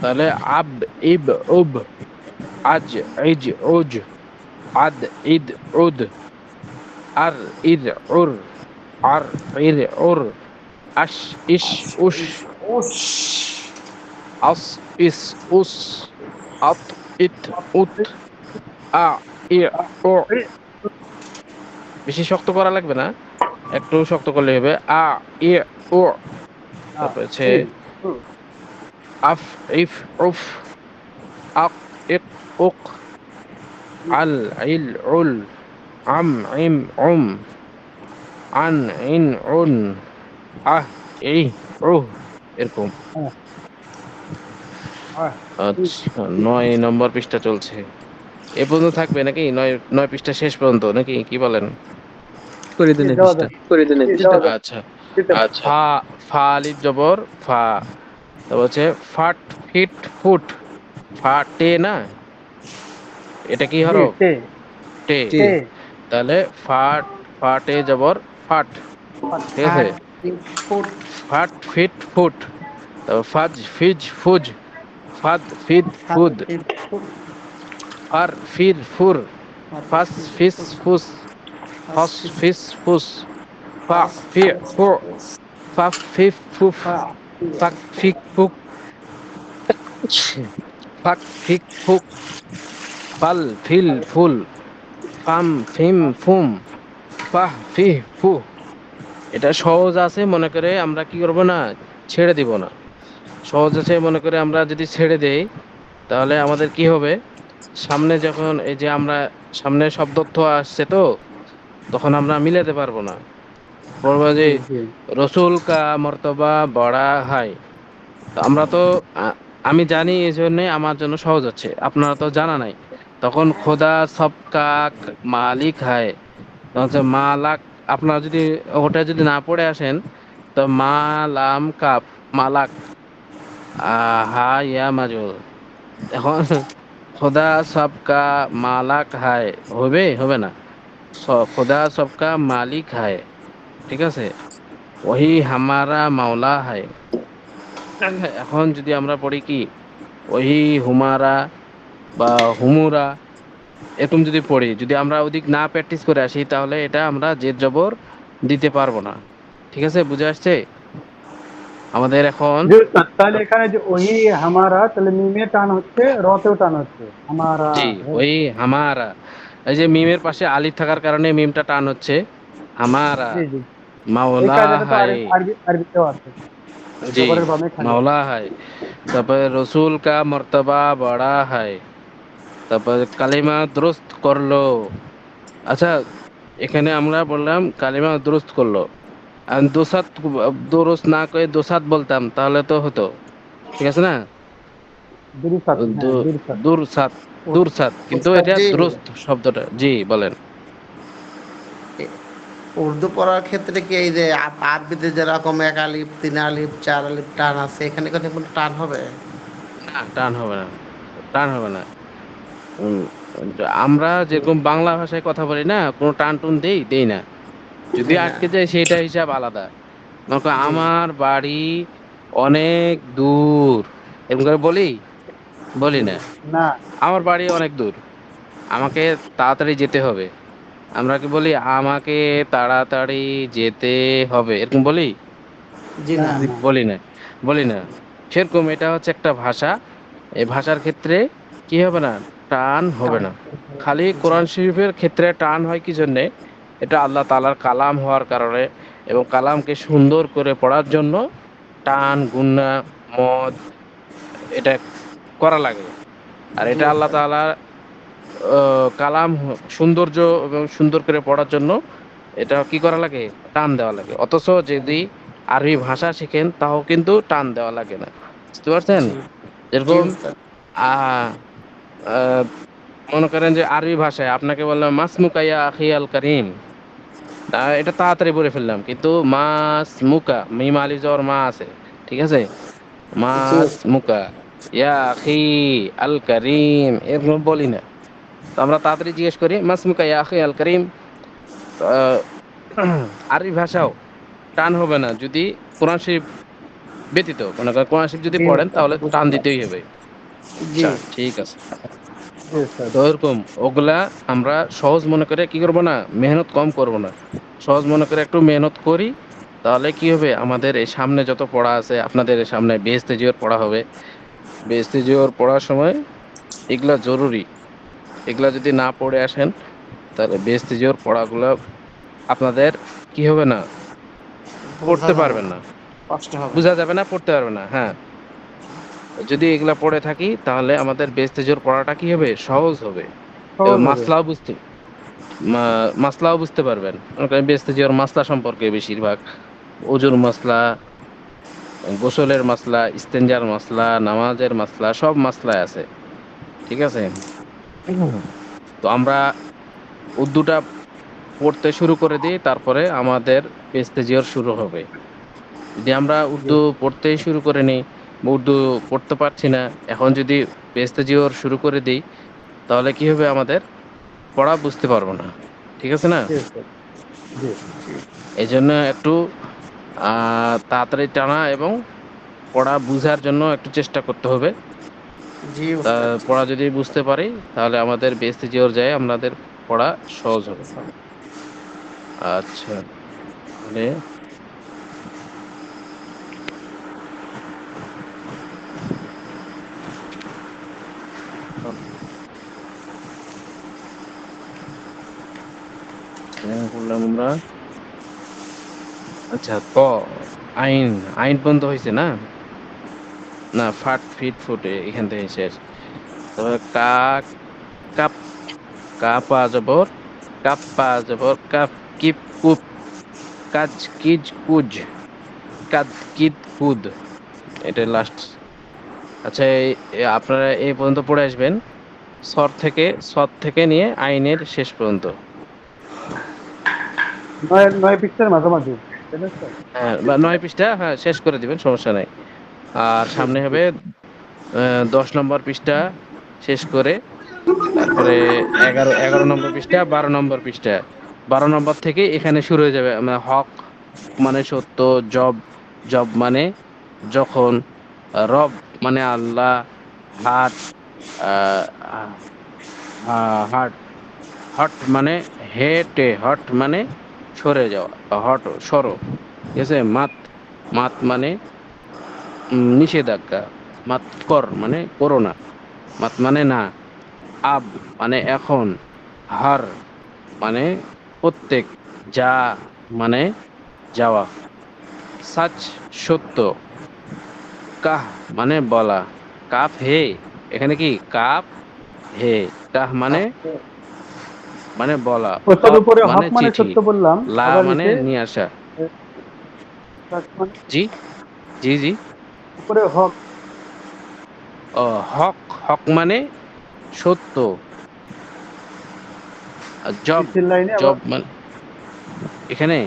S1: তাহলে আব, ইব, উব, আজ, ইজ, উজ, আদ, ইদ, উদ, আর, ইদ, উর, আর, ইর, উর, আশ, ইশ, উশ, আস, ইস, উস, আত, ইত, উত, আ, ই, ও। বেশি শক্ত করা লাগবে না, একটু শক্ত করলে হবে। আ, ই, ও। তারপর হচ্ছে আফ, ইফ, উফ, আক, ইক, উক, আল, ইল, উল, আম, ইম, উম, আন, ইন, উন, আহ, ই, উহ, এরকম। আচ্ছা, 9 নম্বর পৃষ্ঠা চলছে। এ পর্যন্ত থাকবে নাকি? নয় পৃষ্ঠা শেষ পর্যন্ত নাকি, কি বলেন?
S3: করে দিন এই
S5: দেওয়া
S3: পৃষ্ঠা।
S5: যায়, দেওয়া যায়।
S1: আচ্ছা। ফা, ফা আলিফ জবর ফা। তারপর হচ্ছে ফাট, ফিট, ফুট, ফা টে না, এটা কি
S5: জি,
S1: হরফ?
S5: টে,
S1: টে।
S3: টি।
S5: টে,
S1: তাহলে ফাট, ফাটে জবর ফাট, ঠিক আছে।
S4: ফাট ফুট
S1: ফাট, ফিট, ফুট। তারপর ফাজ, ফিজ, ফুজ, ফাদ, ফিদ,
S4: ফাট
S1: ফুদ,
S4: ফুট
S1: ফার, ফির, ফুর, ফাস, ফিস, ফুস, ফস, ফিস, ফুস, ফা, ফি, ফু, ফাফ, ফিফ, ফুফ, ফাক, ফিক, ফুক, ফাক, ফিক, ফুক, ফাল, ফিল, ফুল, ফাম, ফিম, ফুম, ফাহ, ফিহ, ফুহ। এটা সহজ আছে মনে করে আমরা কি করব না, ছেড়ে দিব না। সহজ আছে মনে করে আমরা যদি ছেড়ে দেই, তাহলে আমাদের কি হবে, সামনে যখন এই যে আমরা সামনে শব্দর্থ আসছে তো, তখন আমরা মিলাতে পারবো না। বলবো যে
S5: জি, জি।
S1: রসুল কা মর্তবা বড়া হাই। তো আমরা তো আমি জানি, এই জন্য আমার জন্য সহজ হচ্ছে, আপনারা তো জানা নাই। তখন খোদা সবকা মালিক হায়, তখন হচ্ছে মালাক। আপনারা যদি ওটা যদি না পড়ে আসেন, তো মালাম কাপ, মালাক, হা ইয়া মাজুল। এখন খোদা সবকা মালাক হায় হবে, হবে না। খোদা সবকা মালিক হায়, ঠিক আছে। ওহি হামারা মাওলা হায়। এখন যদি আমরা পড়ি কি, ওহি হুমারা বা হুমুরা, এরকম যদি পড়ি, যদি আমরা ওদিক না প্র্যাকটিস করে আসি, তাহলে এটা আমরা জের জবর দিতে পারবো না। ঠিক আছে, বুঝে আসছে আমাদের এখন?
S5: জি উস্তাদ, তাহলে এখানে যে ওহি হামারা, তাহলে মিমে টান হচ্ছে, রতেও টান হচ্ছে হামারা।
S1: জি, ওই হামারা, এই যে মিমের পাশে আলিফ থাকার কারণে মিমটা টান হচ্ছে। হামারা
S5: জি, জি। এই
S1: মাওলা
S5: কায়দাটা তো
S1: হায়।
S5: আরবিতেও আছে,
S1: জি,
S5: জবরের বামে খালি।
S1: মাওলা হায়। তারপরে রসুল কা মর্তবা বড়া হায়। তারপরে কালিমা দুরুস্ত করলো। আচ্ছা, এখানে আমরা বললাম কালিমা দুরুস্ত করলো, আর দোসাত দুরুস্ত না করে দোসাত বলতাম, তাহলে তো হতো, ঠিক আছে না?
S5: দুরুসাত, হ্যাঁ
S1: দু-
S5: দুরুসাত।
S1: দুরসাত, দুরসাত, কিন্তু এটা
S4: ওস্তাদজি
S1: দুরুস্ত শব্দটা। জি বলেন।
S4: উর্দু পড়ার ক্ষেত্রে কি এই যে আরবিতে যেরকম এক আলিফ তিন আলিফ চার আলিফ টান আছে এখানে কোনো টান হবে?
S1: না, টান হবে না, টান হবে না। উম, আমরা যেরকম বাংলা ভাষায় কথা বলি না, কোনো টান টুন দেই না। যদি
S4: জি না।
S1: আটকে যায় সেটা হিসাব আলাদা। মনে করো,
S4: জি
S1: আমার বাড়ি অনেক দূর, এরকম করে বলি, বলি
S4: জি
S1: না।
S5: না।
S1: আমার বাড়ি অনেক দূর, আমাকে তাড়াতাড়ি যেতে হবে। আমরা কি বলি আমাকে তাড়াতাড়ি যেতে হবে, এরকম বলি?
S4: জি
S5: না
S4: না।
S5: না
S1: বলি না, বলি না। সেরকম এটা হচ্ছে একটা ভাষা। এই ভাষার ক্ষেত্রে কি হবে না, টান হবে না। খালি
S4: জি
S1: কোরআন শরীফের ক্ষেত্রে টান হয় কি জন্যে? এটা আল্লাহ তাআলার কালাম হওয়ার কারণে এবং কালামকে সুন্দর করে পড়ার জন্য টান, গুন্না, মদ এটা করা লাগে। আর
S4: জি
S1: এটা আল্লাহ
S4: উস্তাদ।
S1: তাআলার কালাম সৌন্দর্য এবং সুন্দর করে পড়ার জন্য এটা কি করা লাগে? টান দেওয়া লাগে। অথচ যদি আরবি ভাষা শিখেন তাও কিন্তু টান দেওয়া লাগে না। বুঝতে পারছেন?
S4: জি জি
S1: যেরকম
S4: উস্তাদ।
S1: আ আ মনে করেন যে আরবি ভাষায় আপনাকে বললাম মাসমুকা ইয়া আখি আল কারীম। এটা তাড়াতাড়ি বলে ফেললাম। কিন্তু মাসমুকা মিম আলিফ জবর মা আছে। ঠিক আছে?
S4: জি উস্তাদ।
S1: মাসমুকা ইয়া আখি আল কারীম এরকম বলি না। তো আমরা তাড়াতাড়ি জিজ্ঞেস করি মাসমুকা ইয়া আখি আল কারীম। আ আরবি ভাষাও টান হবে না যদি কোরআন শরীফ ব্যতীত মনে করেন কোরআন শরীফ যদি
S4: জি
S1: পড়েন
S4: উস্তাদ,
S1: তাহলে
S4: বুঝতে
S1: টান দিতেই
S4: পারছি।
S1: হবে।
S4: জি
S1: আচ্ছা ঠিক আছে।
S5: জি স্যার।
S1: তো ওরকম ওগুলা আমরা সহজ মনে করে কি করব না, মেহনত কম করব না। সহজ মনে করে একটু মেহনত করি, তাহলে কি হবে আমাদের এই সামনে যত পড়া আছে, আপনাদের এই সামনে বেহেশতে জিওর পড়া হবে। বেহেশতে জিওর পড়ার সময় এগুলা জরুরি। এগুলা যদি না পড়ে আসেন তাহলে বেহেশতে জিওর পড়াগুলা আপনাদের কি হবে না,
S4: বোঝা
S1: পড়তে
S4: যাবে
S1: পারবেন
S4: না,
S1: না।
S4: কষ্ট হবে।
S1: বুঝা যাবে না, পড়তে পারবেন না। হ্যাঁ, যদি এগুলা পড়ে থাকি তাহলে আমাদের বেহেশতে জিওর পড়াটা কি হবে? সহজ হবে। এবং
S5: সহজ হবে।
S1: মাসলাও বুঝতে পারবেন। মনে করেন বেহেশতে জিওর মাসলা সম্পর্কে বেশিরভাগ ওযুর মাসলা, গোসলের মাসলা, ইস্তেঞ্জার মাসলা, নামাজের মাসলা সব মাসলায় আছে। ঠিক আছে? তো আমরা উর্দুটা পড়তে শুরু করে দিই, তারপরে আমাদের বেহেশতে জিওর শুরু হবে। যদি আমরা
S5: জি
S1: উর্দু পড়তেই শুরু করে নিই, বা উর্দু পড়তে পারছি না, এখন যদি বেহেশতে জিওর শুরু করে দিই, তাহলে কি হবে আমাদের? পড়া বুঝতে পারব না। ঠিক আছে না?
S5: জি স্যার। জি
S1: এজন্য একটু আ তাড়াতাড়ি টানা এবং পড়া বুঝার জন্য একটু চেষ্টা করতে হবে।
S4: জি
S1: তা
S4: উস্তাদ, জি।
S1: পড়া যদি বুঝতে পারি তাহলে আমাদের বেহেশতে জিওর যায় আমাদের পড়া সহজ হবে। আচ্ছা, তাহলে করলাম আমরা। আচ্ছা, আইন, আইন পর্যন্ত হইছে না? না, ফাট, ফিট, ফুটে এখান থেকে শেষ। তবে কাপ, কাপা জবর, কাপ্পা জবর, কাপ, কিপ, কুপ, কাজ, কিজ, কুজ, কাদ, কিদ, কুদ। এটা লাস্ট। আচ্ছা, আপনারা এই পর্যন্ত পড়ে আসবেন। সদ থেকে নিয়ে আইনের শেষ পর্যন্ত।
S5: নয় নয় পৃষ্ঠার মাঝামাঝি, তাই না স্যার?
S1: হ্যাঁ, বা ৯ পৃষ্ঠা, হ্যাঁ, শেষ করে দিবেন, সমস্যা নাই। আর
S5: জি
S1: সামনে
S5: জি
S1: হবে ১০ নম্বর পৃষ্ঠা শেষ করে, তারপরে ১১ নম্বর পৃষ্ঠা, ১২ নম্বর পৃষ্ঠা। ১২ নম্বর থেকে এখানে শুরু হয়ে যাবে। হক মানে সত্য, জব, জব মানে যখন, রব মানে আল্লাহ, হাট, আ আ হাট, হট মানে হেটে, হট মানে সরে যাওয়া বা সরো। ঠিক আছে? মাত, মাত মানে নিষেধাজ্ঞা। মাত কর মানে করো না। মাত মানে না। আব মানে এখন। হার মানে প্রত্যেক। যা মানে যাওয়া। সাচ সত্য। কাহ মানে বলা। কাফ হে, এখানে কি কাফ হে, কাহ মানে বলা।
S5: ওস্তাদ,
S1: কফ
S5: উপরে
S1: মানে
S5: হক মানে
S1: চিঠি।
S5: সত্য বললাম,
S1: লা
S5: আবার
S1: মানে
S5: নিচে
S1: নিয়ে আসা।
S5: কাজ মানে
S1: জি, জি, জি।
S5: উপরে হক।
S1: ও, হক, হক মানে সত্য। আর জব,
S5: নিচের লাইনে আবার
S1: জব মানে এখানে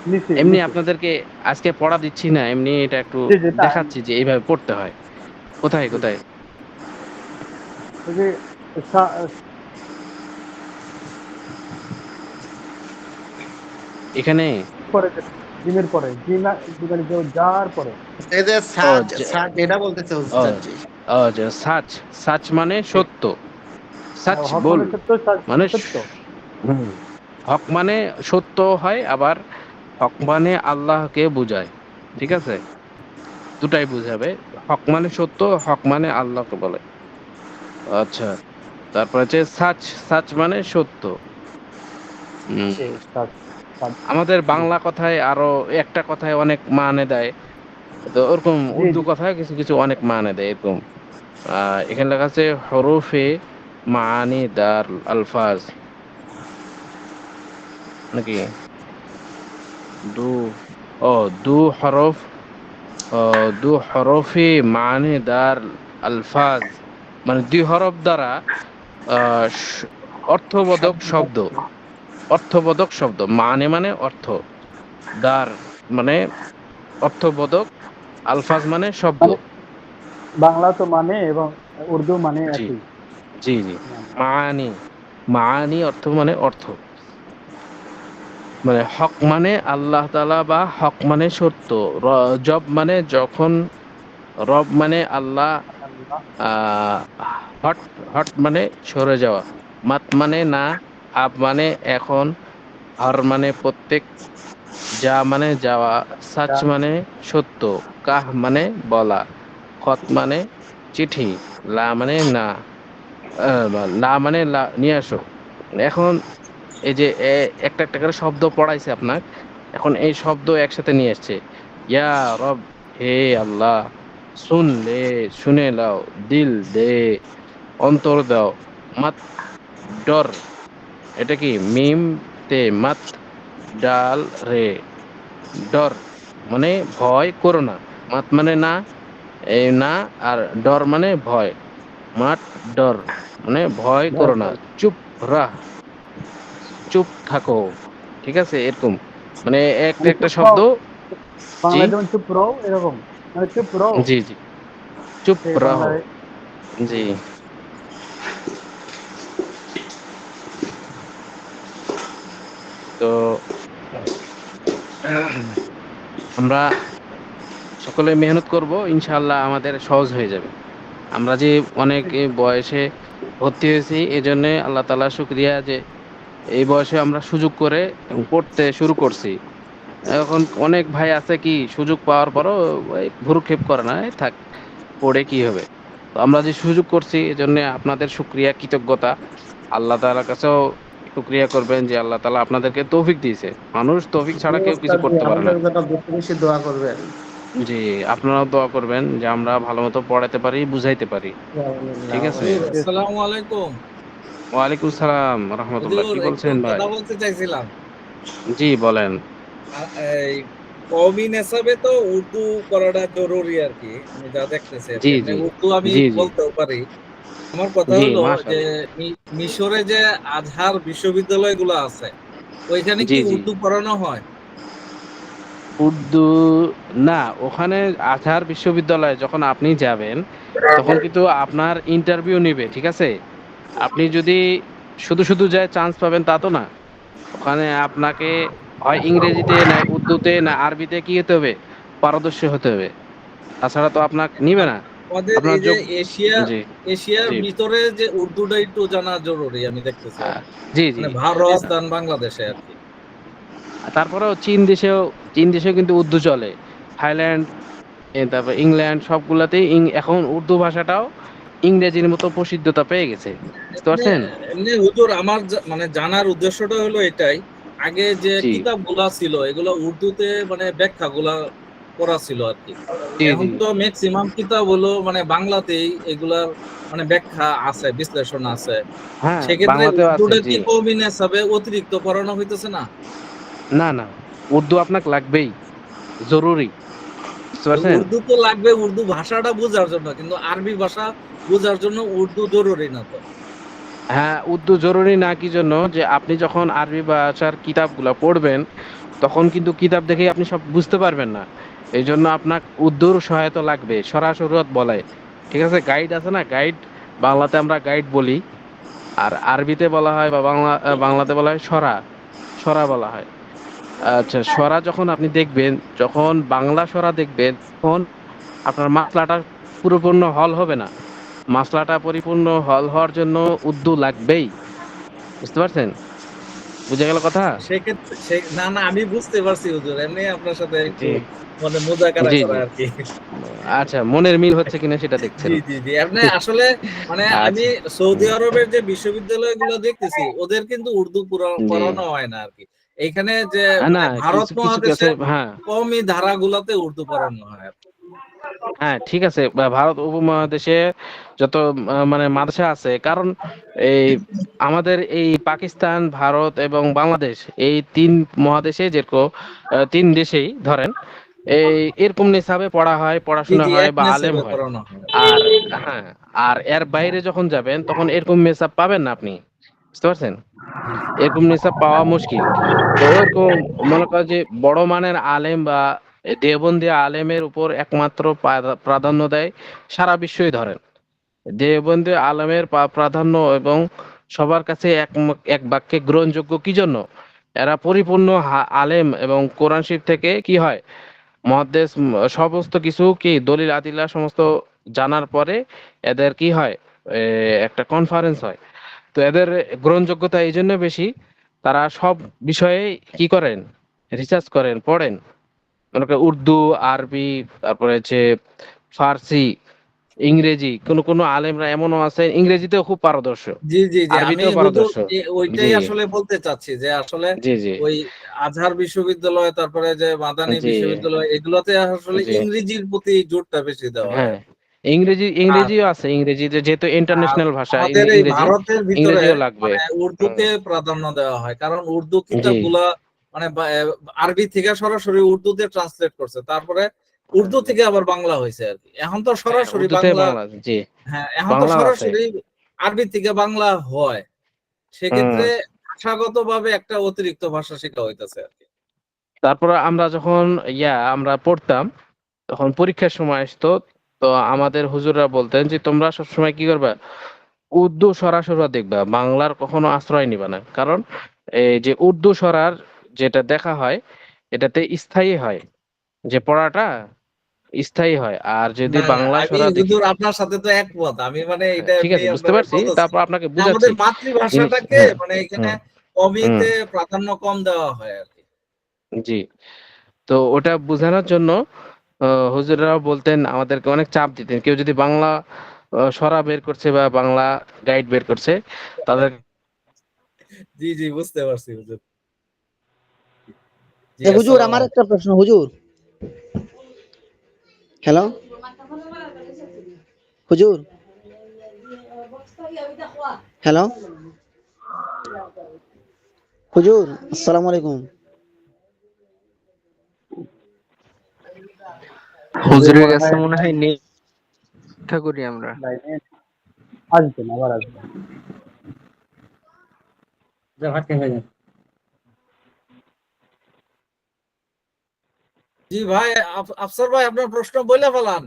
S5: নিচে
S1: এমনি
S5: নিচে।
S1: আপনাদেরকে আজকে পড়া দিচ্ছি না, এমনি এটা একটু
S5: জি জি না,
S1: দেখাচ্ছি যে এইভাবে পড়তে হয়। কোথায়
S5: জি
S1: কোথায়?
S5: ওই যে সা-
S1: এখানে।
S5: পরে জিমের পরে মানে যার পরে।
S4: এই যে
S1: ও
S4: সাজ, সাজ এটা বলতেছে
S1: ও
S4: উস্তাদ জি।
S1: ও যে সাচ, সাচ মানে সত্য। সাচ
S5: হক
S1: বল
S5: মানে সত্য,
S1: মানে
S5: সত্য।
S1: হুম, হক মানে সত্য হয়, আবার হক মানে আল্লাহকে বোঝায়। ঠিক আছে, দুটাই বুঝাবে। হক মানে সত্য, হক মানে আল্লাহকে বলে। আচ্ছা, তারপর হচ্ছে সাচ। সাচ মানে সত্য। উম,
S5: জি, সাচ, সাচ।
S1: আমাদের
S5: জি,
S1: বাংলা কথায় আরো একটা কথায় অনেক মানে দেয়, তো ওরকম
S5: জি,
S1: উর্দু
S5: জি।
S1: কথায় কিছু কিছু অনেক মানে দেয় এরকম। এখানে লেখা আছে হরফে মানি দার আলফাজ নাকি দু, ও দু হরফ, দু হরফে মানে দার আলফাজ, মানে দুই হরফ দ্বারা অর্থবোধক শব্দ। অর্থবোধক শব্দ, মানে মানে অর্থ, দার মানে অর্থবোধক, আলফাজ মানে শব্দ।
S5: মানে বাংলা তো মানে এবং উর্দু মানে
S1: জি
S5: একই
S1: জি জি।
S5: মানে।
S1: মানি, মানি অর্থ মানে অর্থ, মানে হক মানে আল্লাহ তাআলা বা হক মানে সত্য। জব মানে যখন, রব মানে আল্লাহ,
S5: আল্লাহ।
S1: আহ হট, হট মানে সরে যাওয়া, মাত মানে না, আব মানে এখন, হর মানে প্রত্যেক, যা মানে যাওয়া, সাচ
S5: যা-
S1: মানে সত্য, কাহ মানে বলা, খত মানে চিঠি, লা মানে না, লা মানে নিয়ে আসো। এখন এই যে একটা একটা করে শব্দ পড়াইছে আপনার, এখন এই শব্দ একসাথে নিয়ে আসছে। ইয়া রব, হে আল্লাহ, শুন লে, শুনে লাও, দিল দে, অন্তর দাও, মাত ডর, এটা কি মিম তে মাত ডাল রে, ডর মানে ভয় করো না, মাত মানে না, এই না, আর ডর মানে ভয়, মাত ডর মানে ভয়
S5: ভয়
S1: করো না,
S5: করে।
S1: চুপ রাহ, চুপ থাকো। ঠিক আছে, এরকম মানে একটা
S5: মানে
S1: একটা
S5: চুপ
S1: শব্দ।
S5: রও,
S1: জি
S5: বাংলায় যেমন চুপ রও এরকম, মানে চুপ রও,
S1: জি জি, চুপ
S5: সেই
S1: রাহো।
S5: বাংলায়।
S1: জি,
S5: হ্যাঁ।
S1: তো আমরা সকলে মেহনত করব, ইনশাআল্লাহ আমাদের সহজ হয়ে যাবে। আমরা যে অনেক এই বয়সে ভর্তি হয়েছি, এই জন্য আল্লাহ তাআলা শুকরিয়া যে এই বয়সে আমরা সুযোগ করে পড়তে শুরু করছি। এখন অনেক ভাই আছে কি সুযোগ পাওয়ার পরও ওই ভ্রুক্ষেপ করে না, এই থাক পড়ে কি হবে। তো আমরা যে সুযোগ করছি, এজন্য আপনাদের শুকরিয়া, কৃতজ্ঞতা। আল্লাহ তাআলার কাছেও শুকরিয়া করবেন যে আল্লাহ তাআলা আপনাদেরকে তৌফিক দিয়েছে। মানুষ তৌফিক
S4: জি
S1: ছাড়া কেউ কিছু
S4: ওস্তাদ জি,
S1: করতে পারে না।
S4: আমাদের জন্য বেশি বেশি দোয়া করবেন।
S1: জি, আপনারাও দোয়া করবেন যে আমরা ভালোমতো পড়াতে পারি, বুঝাইতে পারি। ঠিক আছে।
S7: হুজুর
S5: জি,
S7: আসসালামু আলাইকুম।
S1: ওয়ালাইকুম সালাম রাহমাতুল্লাহ,
S7: হুজুর
S1: কি
S7: একটু
S1: বলছেন ভাই?
S7: কথা বলতে চাইছিলাম।
S1: জি বলেন।
S7: এই কওমি নেসাবে তো উর্দু করাটা জরুরি আর কি, আমি যা দেখতেছি আর কি।
S1: জি
S7: এমনি
S1: জি
S7: উর্দু আমি
S1: জি জি
S7: বলতেও পারি। আমার কথা
S1: জি,
S7: হলো যে
S1: মাশাআল্লাহ।
S7: মিশরে যে আজহার বিশ্ববিদ্যালয়গুলো আছে, ওইখানে
S1: জি
S7: কি
S1: জি,
S7: উর্দু পড়ানো হয়?
S1: উর্দু না, ওখানে আজহার বিশ্ববিদ্যালয়ে যখন আপনি যাবেন, তখন কিন্তু আপনার ইন্টারভিউ নিবে। ঠিক আছে, আপনি যদি শুধু শুধু যায় চান্স পাবেন তা তো না। ওখানে আপনাকে হয় ইংরেজিতে, না উর্দুতে, না আরবিতে কি হতে হবে, পারদর্শী হতে হবে। তাছাড়া তো আপনাকে নিবে না।
S7: আমাদের
S1: আপনার
S7: এই যে
S1: যোগ। জি
S7: এশিয়ার
S1: জি
S7: ভিতরে যে উর্দুটা একটু জানা জরুরি আমি দেখতেছি আর
S1: আহ,
S7: কি।
S1: জি জি।
S7: মানে ভারত, পাকিস্তান, বাংলাদেশে আর কি।
S1: তারপরেও চীন দেশেও কিন্তু উর্দু চলে। থাইল্যান্ড, তারপর ইংল্যান্ড, সবগুলাতেই এখন উর্দু ভাষাটাও ইংরেজির মতো প্রসিদ্ধতা পেয়ে গেছে। বুঝতে
S7: এমনি
S1: পারছেন?
S7: এমনি হুজুর আমার মানে জানার উদ্দেশ্যটা হলো এটাই, আগে যে
S1: জি
S7: কিতাবগুলা ছিল এগুলা উর্দুতে মানে ব্যাখ্যাগুলা করা ছিল আর কি।
S1: জি
S7: এখন
S1: জি।
S7: তো ম্যাক্সিমাম কিতাব হলো মানে বাংলাতেই এগুলার মানে ব্যাখ্যা আছে, বিশ্লেষণ আছে।
S1: হ্যাঁ,
S7: সেক্ষেত্রে
S1: বাংলাতেও আছে।
S7: উর্দুটা
S1: জি,
S7: কি কওমি হিসাবে অতিরিক্ত পড়ানো হইতেছে না?
S1: না না, উর্দু আপনাকে লাগবেই, জরুরি। বুঝতে পারছেন?
S7: উর্দু তো লাগবে উর্দু ভাষাটা বোঝার জন্য, কিন্তু আরবি ভাষা বোঝার জন্য উর্দু জরুরি না তো?
S1: হ্যাঁ, উর্দু জরুরি না কি জন্য, যে আপনি যখন আরবি ভাষার কিতাবগুলো পড়বেন, তখন কিন্তু কিতাব দেখেই আপনি সব বুঝতে পারবেন না। এই জন্য আপনার উর্দুর সহায়তা লাগবে, সরাসরি বলে। ঠিক আছে, গাইড আছে না, গাইড, বাংলাতে আমরা গাইড বলি, আর আরবিতে বলা হয় বা বাংলাতে বলা হয় সরা, সরা বলা হয়। আচ্ছা, সরা যখন আপনি দেখবেন, যখন বাংলা সরা দেখবেন, তখন আপনার মাসলাটা পুরোপূর্ণ হল হবে না। মাসলাটা পরিপূর্ণ হল হওয়ার জন্য উর্দু লাগবেই। বুঝতে পারছেন? বুঝে গেল কথা?
S7: সেক্ষেত্রে না না আমি বুঝতে পারছি হুজুর, এমনি আপনার সাথে একটু
S1: জি
S7: মানে মোজাকারা
S1: জি
S7: করা
S1: জি।
S7: আর কি।
S1: আচ্ছা, মনের মিল হচ্ছে কিনা সেটা দেখছেন।
S7: জি জি জি, এমনি আসলে মানে আমি
S1: আচ্ছা।
S7: সৌদি
S1: হুম,
S7: আরবের যে বিশ্ববিদ্যালয়গুলো দেখতেছি ওদের কিন্তু উর্দু
S1: জি।
S7: পড়ানো হয় না আর কি। এইখানে যে
S1: না,
S7: মানে ভারত
S1: কিছু কিছু আছে,
S7: মহাদেশের
S1: হ্যাঁ।
S7: কওমি ধারাগুলোতে উর্দু পড়ানো হয় আর কি।
S1: হ্যাঁ, ঠিক আছে। ভারত উপমহাদেশে যত মানে মাদ্রাসা আছে, কারণ এই আমাদের এই পাকিস্তান, ভারত এবং বাংলাদেশ, এই ৩ মহাদেশে যেরকম ৩ দেশেই ধরেন এই এরকম নিসাবে পড়া হয়,
S7: জি
S1: পড়াশোনা
S7: জি,
S1: হয়
S7: এক
S1: বা আলেম
S7: মেসেবে
S1: হয়।
S7: পড়ানো হয়।
S1: আর হ্যাঁ, আর এর বাইরে যখন যাবেন তখন এরকম মেসাব পাবেন না আপনি। বুঝতে পারছেন?
S7: জি জি।
S1: এরকম নিসাব পাওয়া মুশকিল। তো ওরকম মনে করেন যে বড় মানের আলেম বা দেওবন্দি আলেমের উপর একমাত্র প্রাধান্য দেয় সারা বিশ্বই ধরেন। দেওবন্দি আলেমের প্রাধান্য এবং সবার কাছে এক বাক্যে গ্রহণযোগ্য কি জন্য? এরা পরিপূর্ণ আলেম এবং কোরআন শরীফ থেকে কি হয়? মুহাদ্দিস সমস্ত কিছু কি দলিল আদিল্লাহ সমস্ত জানার পরে এদের কি হয়? এ একটা কনফারেন্স হয়। তো এদের গ্রহণযোগ্যতা এই জন্য বেশি, তারা সব বিষয়ে কি করেন? রিসার্চ করেন, পড়েন। মনে করেন উর্দু, আরবি, তারপরে হচ্ছে ফার্সি, ইংরেজি। কোনো আলেমরা এমনও আছে ইংরেজিতেও খুব পারদর্শ,
S7: জি জি জি, আমি
S1: আরবিতেও
S7: হুজুর
S1: পারদর্শ।
S7: ওইটাই
S1: জি,
S7: আসলে বলতে চাচ্ছি যে আসলে
S1: জি, জি,
S7: ওই আজহার বিশ্ববিদ্যালয়, তারপরে যে মাদানী
S1: জি,
S7: বিশ্ববিদ্যালয়, এগুলোতে আসলে
S1: জি।
S7: ইংরেজির প্রতি জোরটা বেশি দেওয়া হয়
S1: হ্যাঁ,
S7: আর কি। আর
S1: ইংরেজিও আছে। ইংরেজিতে যেহেতু
S7: আর
S1: ইন্টারন্যাশনাল ভাষা
S7: আমাদের এই
S1: ইংরেজি,
S7: ভারতের ভিতরে
S1: ইংরেজিও লাগবে।
S7: মানে
S1: হুম,
S7: উর্দুকে প্রাধান্য দেওয়া হয়, কারণ উর্দু
S1: জি।
S7: কিতাবগুলা মানে আরবি থেকে সরাসরি উর্দুতে ট্রান্সলেট করছে, তারপরে উর্দু থেকে আবার বাংলা হয়েছে আর কি। এখন তো
S1: হ্যাঁ,
S7: সরাসরি
S1: উর্দুতে
S7: বাংলা,
S1: বাংলা, জি।
S7: হ্যাঁ এখন তো
S1: বাংলাও আছে।
S7: সরাসরি আরবি থেকে বাংলা হয়।
S1: হুম।
S7: সেক্ষেত্রে ভাষাগতভাবে একটা অতিরিক্ত ভাষা শেখা হইতেছে আর কি।
S1: তারপরে আমরা যখন আমরা পড়তাম, তখন পরীক্ষার সময় আসতো। তো আমাদের হুজুররা বলতেন যে তোমরা সবসময় কি করবা? উর্দু সরা দেখবা। বাংলার কখনো আশ্রয় নিবা না। কারণ এই যে উর্দু সরার যেটা দেখা হয়, এটাতে স্থায়ী হয়। যে পড়াটা স্থায়ী হয়। আর যদি
S7: না না,
S1: বাংলা
S7: আমি
S1: সরা দেখি,
S7: হুজুর আপনার সাথে তো একমত। আমি মানে এটা
S1: ঠিক
S7: এমনি
S1: আছে, বুঝতে
S7: আপনাকে
S1: পারছি।
S7: বলতেছি
S1: তারপর আপনাকে
S7: যে
S1: বুঝাচ্ছি
S7: আমাদের
S1: জিনিস।
S7: মাতৃভাষাটাকে
S1: হ্যাঁ,
S7: মানে এখানে
S1: হুম, হুম,
S7: কমিতে প্রাধান্য কম দেওয়া হয় আর কি।
S1: জি। তো ওটা বোঝানোর জন্য হুজুররাও বলতেন, আমাদেরকে অনেক চাপ দিতেন। কেউ যদি বাংলা সরা বের করছে বা বাংলা গাইড বের করছে, তাদের
S7: জি জি, বুঝতে পারছি হুজুর। জি,
S8: হুজুর
S7: আসসালামু
S8: আমার একটা
S7: আলাইকুম।
S8: প্রশ্ন হুজুর। হ্যালো হুজুর। হ্যালো হুজুর, আসসালামু আলাইকুম। হুজুর
S3: হুজুরের
S8: মনে
S3: কাছে
S8: হয়
S3: মনে হয় নেই, পরীক্ষা করি আমরা।
S5: লাইনে আসবেন, আবার আসবেন।
S7: জি ভাই, আফসর ভাই আপনার প্রশ্ন বলে ফেলান।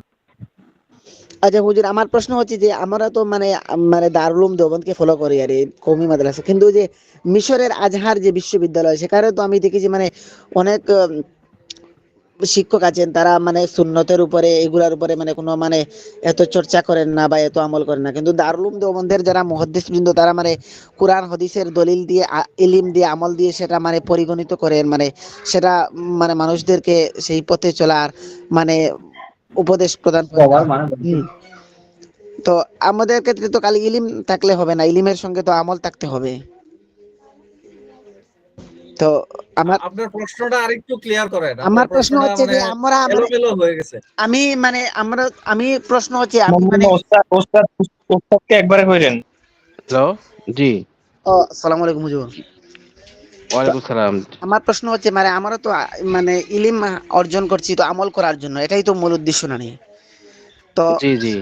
S8: আচ্ছা হুজুর, আমার প্রশ্ন হচ্ছে যে আমরা তো মানে মানে দারুল উলুম দেওবন্দকে ফলো করি আর এই কওমি মাদ্রাসা, কিন্তু যে মিশরের আজহার যে বিশ্ববিদ্যালয় সেখানে তো আমি দেখেছি মানে অনেক শিক্ষক আছেন, তারা মানে সুন্নতের উপরে এগুলার উপরে মানে কোনো মানে এত চর্চা করেন না বা এত আমল করেন না, কিন্তু দারুল উলুম দেওবন্দের যারা মুহাদ্দিস বৃন্দ তারা মানে কোরআন হাদিসের দলিল দিয়ে ইলিম দিয়ে আমল দিয়ে সেটা মানে পরিগণিত করেন, মানে সেটা মানে মানুষদেরকে সেই পথে চলার মানে উপদেশ প্রদান করেন। হুম। তো আমাদের ক্ষেত্রে তো খালি ইলিম থাকলে হবে না, ইলিমের সঙ্গে তো আমল থাকতে হবে। তো আমার
S7: আপনার প্রশ্নটা আরেকটু ক্লিয়ার করেন, আপনার
S8: আমার প্রশ্ন
S7: প্রশ্নটা
S8: হচ্ছে
S7: মানে
S8: যে আমরা মানে
S7: এলোমেলো হয়ে গেছে।
S8: আমি মানে আমি প্রশ্ন হচ্ছে আমি মানে
S5: ওস্তাদকে একবারে কইলেন।
S1: হ্যালো, জি,
S8: আসসালামু আলাইকুম হুজুর। তো
S1: ওয়ালাইকুম সালাম।
S8: আমার প্রশ্ন হচ্ছে মানে আমরা তো মানে ইলিম অর্জন করছি তো আমল করার জন্য, এটাই তো মূল উদ্দেশ্য না নেই তো।
S1: জি, জি,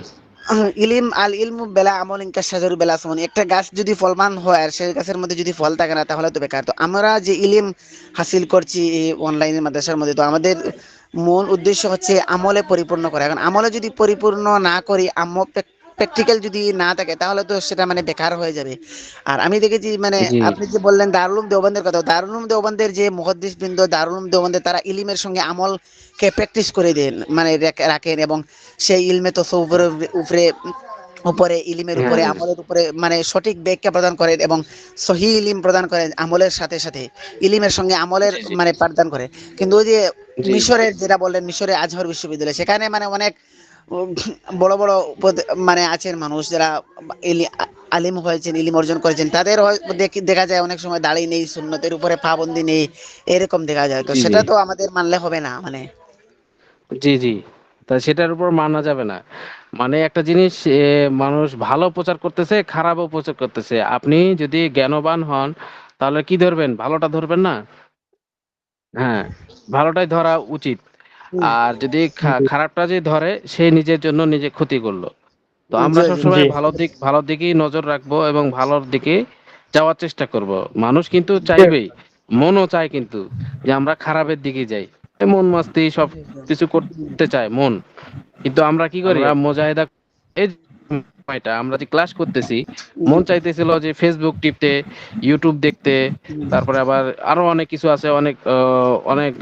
S8: ইলিম আল ইলমু বেলা আমল ইনকা শাজারু বেলা সমন, একটা গাছ যদি ফলমান হয় আর সেই গাছের মধ্যে যদি ফল থাকে না তাহলে তো বেকার। তো আমরা যে ইলিম হাসিল করছি এই অনলাইন মাদ্রাসার মধ্যে, তো আমাদের মূল উদ্দেশ্য হচ্ছে আমলে পরিপূর্ণ করা। এখন আমলে যদি পরিপূর্ণ না করি, প্র্যাকটিক্যাল যদি না থাকে তাহলে তো সেটা মানে বেকার হয়ে যাবে। আর আমি দেখেছি মানে
S1: জি,
S8: আপনি যে বললেন দারুল উলুম দেওবন্দের কথা, দারুল উলুম দেওবন্দের যে মুহাদ্দিস বৃন্দ দারুল উলুম দেওবন্দের তারা ইলিমের সঙ্গে আমলকে প্র্যাকটিস করে দেন মানে রাখেন, এবং সেই ইলমে তসawwুফের উপরে উপরে, ইলিমের
S1: হ্যাঁ
S8: উপরে, আমলের উপরে মানে সঠিক ব্যাখ্যা প্রদান করেন এবং সহি ইলিম প্রদান করেন আমলের সাথে সাথে, ইলিমের সঙ্গে আমলের
S1: জি জি
S8: মানে পাঠদান করে। কিন্তু ওই যে
S1: জি
S8: মিশরের যেটা বললেন, মিশরের আজহার বিশ্ববিদ্যালয়, সেখানে মানে অনেক উম, বড় বড় মানে আছেন মানুষ যারা আলিম হয়েছেন, ইলিম অর্জন করেছেন, তাদের দেখা যায় অনেক সময় দাড়ি নেই, সুন্নতের উপরে পাবন্দি নেই, এরকম দেখা যায়। তো
S1: জি জি
S8: সেটা তো আমাদের মানলে হবে না মানে।
S1: জি জি তা সেটার উপর মানা যাবে না। মানে একটা জিনিস মানুষ ভালো প্রচার করতেছে, খারাপও প্রচার করতেছে। আপনি যদি জ্ঞানবান হন তাহলে কি ধরবেন? ভালোটা ধরবেন না? হ্যাঁ, ভালোটাই ধরা উচিত। আর যদি খারাপটা যে ধরে, সে নিজের জন্য নিজে ক্ষতি করলো। তো আমরা
S8: জি জি
S6: জি
S1: সবসময় ভালোর দিকেই নজর রাখবো এবং ভালোর দিকে যাওয়ার চেষ্টা করব। মানুষ কিন্তু চাইবেই, মনও চায় কিন্তু যে আমরা খারাপের দিকে যাই। মন মাস্তি সব কিছু করতে চায় মন। কিন্তু আমরা কি করি? আমরা মুজাহিদা এই সময়টা আমরা যে ক্লাস করতেছি, মন চাইতেছিল যে ফেসবুক টিপতে, ইউটিউব দেখতে, তারপরে আবার আরো অনেক কিছু আছে, অনেক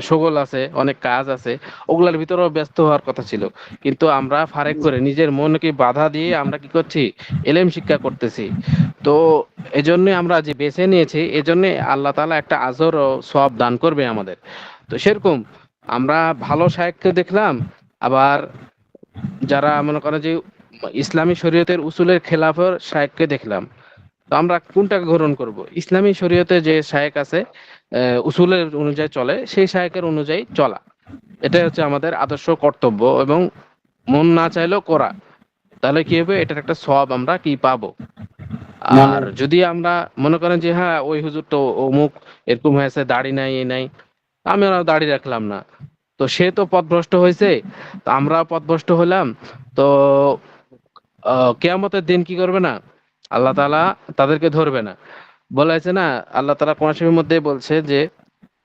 S1: শগল আছে, অনেক কাজ আছে, ওগুলার ভিতরেও ব্যস্ত হওয়ার কথা ছিল। কিন্তু আমরা ফারেক করে নিজের মনকে বাধা দিয়ে আমরা কি করছি? এলেম শিক্ষা করতেছি। তো এজন্যই আমরা যে বেছে নিয়েছি, এজন্য আল্লাহ তাআলা একটা আজর ও সওয়াব দান করবে আমাদের। তো সেরকম আমরা ভালো শায়েখকে দেখলাম, আবার যারা মনে করেন যে ইসলামী শরীয়তের উসুলের খেলাফের শায়েখকে দেখলাম। তো আমরা কোনটাকে গ্রহণ করব? ইসলামী শরীয়তে যে শায়েখ আছে, উসুলের অনুযায়ী চলে, সেই শায়েখের অনুযায়ী চলা, এটাই হচ্ছে আমাদের আদর্শ কর্তব্য। এবং মন না চাইলেও করা, তাহলে কি হবে? এটার একটা সওয়াব আমরা কি পাবো। আর যদি আমরা মনে করেন যে হ্যাঁ ওই হুজুর তো অমুক এরকম হয়েছে, দাড়ি নাই, এই নাই, আমি আর দাড়ি রাখলাম না, তো সে তো পথভ্রষ্ট হয়েছে, তো আমরা পথভ্রষ্ট হলাম। তো কিয়ামতের দিন কি করবে না? আল্লাহ তাআলা তাদেরকে ধরবে না। বলা হয়েছে না, আল্লাহ তাআলা কোরআন শরীফের মধ্যে বলছে যে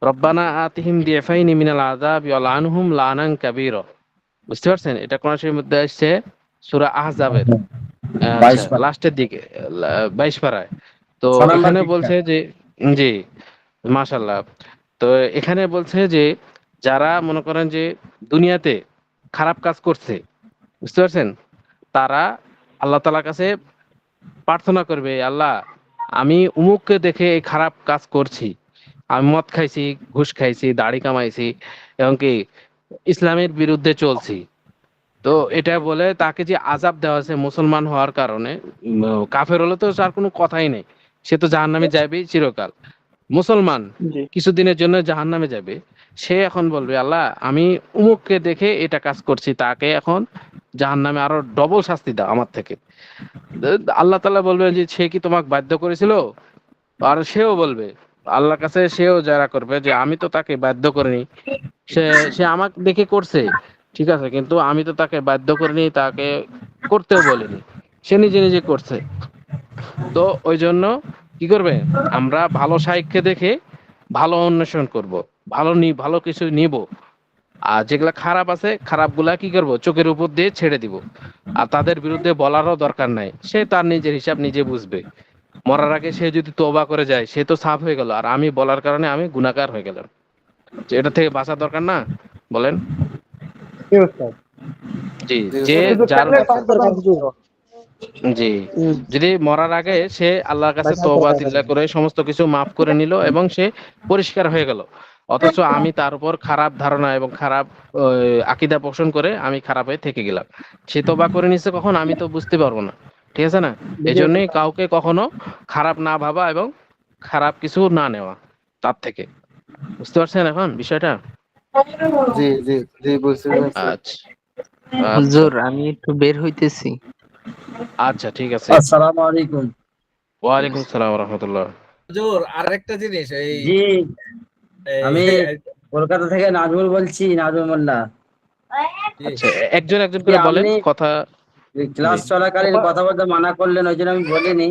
S1: রব্বানা আতিহিম দিফাইনি মিনাল আযাবি ওয়া লানহুম লানান কাবীরা। বুঝতে পারছেন? এটা কোরআন শরীফের মধ্যে আসছে সূরা আহজাবের আচ্ছা
S6: 22 পারা
S1: লাস্টের দিকে 22 পারায়। তো
S6: 6 নাম্বার
S1: এখানে
S6: পৃষ্ঠা।
S1: বলছে যে জি মাশাআল্লাহ। তো এখানে বলছে যে যারা মনে করেন যে দুনিয়াতে খারাপ কাজ করছে, বুঝতে পারছেন, তারা আল্লাহ তাআলার কাছে প্রার্থনা করবে, আল্লাহ আমি উমুককে দেখে এই খারাপ কাজ করছি, আমি মদ খাইছি, ঘুষ খাইছি, দাড়ি কামাইছি, এবং কি ইসলামের বিরুদ্ধে চলছি। তো এটা বলে তাকে যে আযাব দেওয়া হয়েছে মুসলমান হওয়ার কারণে, কাফের হলে তো তার কোনো কথাই নেই, সে তো জাহান্নামে যাবেই চিরকাল। মুসলমান
S2: জি
S1: কিছুদিনের জন্য জাহান্নামে যাবে, সে এখন বলবে আল্লাহ আমি উমুককে দেখে এটা কাজ করছি, তাকে এখন জাহান্নামে আরো ডবল শাস্তি দাও আমার থেকে। আল্লাহ তাআলা বলবেন যে সে কি তোমাকে বাধ্য করেছিল? আর সেও বলবে আল্লাহর কাছে, সেও যারা করবে যে আমি তো তাকে বাধ্য করিনি, সে সে আমাকে দেখে করছে, ঠিক আছে, কিন্তু আমি তো তাকে বাধ্য করিনি, তাকে করতেও বলিনি, সে নিজে নিজে করছে। তো ওই জন্য কি করবে? আমরা ভালো সাহিত্যে দেখে ভালো অন্বেষণ করব, ভালো কিছু নিব। আর যেগুলা খারাপ আছে, খারাপগুলা কি করব? চোখের উপর দিয়ে ছেড়ে দিব। আর তাদের বিরুদ্ধে বলারও দরকার নাই, সে তার নিজের হিসাব নিজে বুঝবে। মরার আগে সে যদি তওবা করে যায়, সে তো সাফ হয়ে গেল, আর আমি বলার কারণে আমি গুনাহগার হয়ে গেলাম। তো এটা থেকে বাঁচা দরকার না? বলেন।
S5: জি ওস্তাদ।
S1: জি,
S7: জি
S1: যে
S7: স্যার।
S5: শুধু
S1: যার
S5: কালের
S8: বাঁচার দরকার
S5: বাধ্যবাধকতা
S8: হুজুর।
S1: জি, যদি মরার আগে সে আল্লাহর কাছে
S8: বাঁচার
S1: তওবা
S8: দরকার
S1: তিল্লা করে সমস্ত কিছু মাফ করে নিল এবং সে পরিষ্কার হয়ে গেল, অথচ আমি তার উপর খারাপ ধারণা এবং খারাপ আকীদা পোষণ করে আমি খারাপ হয়ে থেকে গেলাম, সে তওবা করে নিছে কখন আমি তো বুঝতে পারবো না, ঠিক আছে না? এই জন্যই কাউকে কখনো খারাপ না ভাবা এবং খারাপ কিছু না নেওয়া তার থেকে। বুঝতে পারছেন এখন বিষয়টা?
S2: জি জি জি বুঝতে পারছি।
S1: আচ্ছা আচ্ছা
S3: হুজুর আমি একটু বের হইতেছি।
S1: আচ্ছা ঠিক আছে।
S6: আসসালামু আলাইকুম।
S1: ওয়ালাইকুম আসসালাম ওয়া রাহমাতুল্লাহ।
S7: হুজুর আরেকটা জিনিস এই
S6: জি, আমি
S7: এই-
S6: কলকাতা থেকে নাজমুল বলছি, নাজমুল মোল্লা।
S7: জি,
S1: আচ্ছা একজন একজন
S6: জি,
S1: করে বলেন
S6: আপনি
S1: কথা।
S6: ক্লাস
S1: জি
S6: চলাকালীন কথা বলতে মানা করলেন, ওই জন্য আমি বলিনি।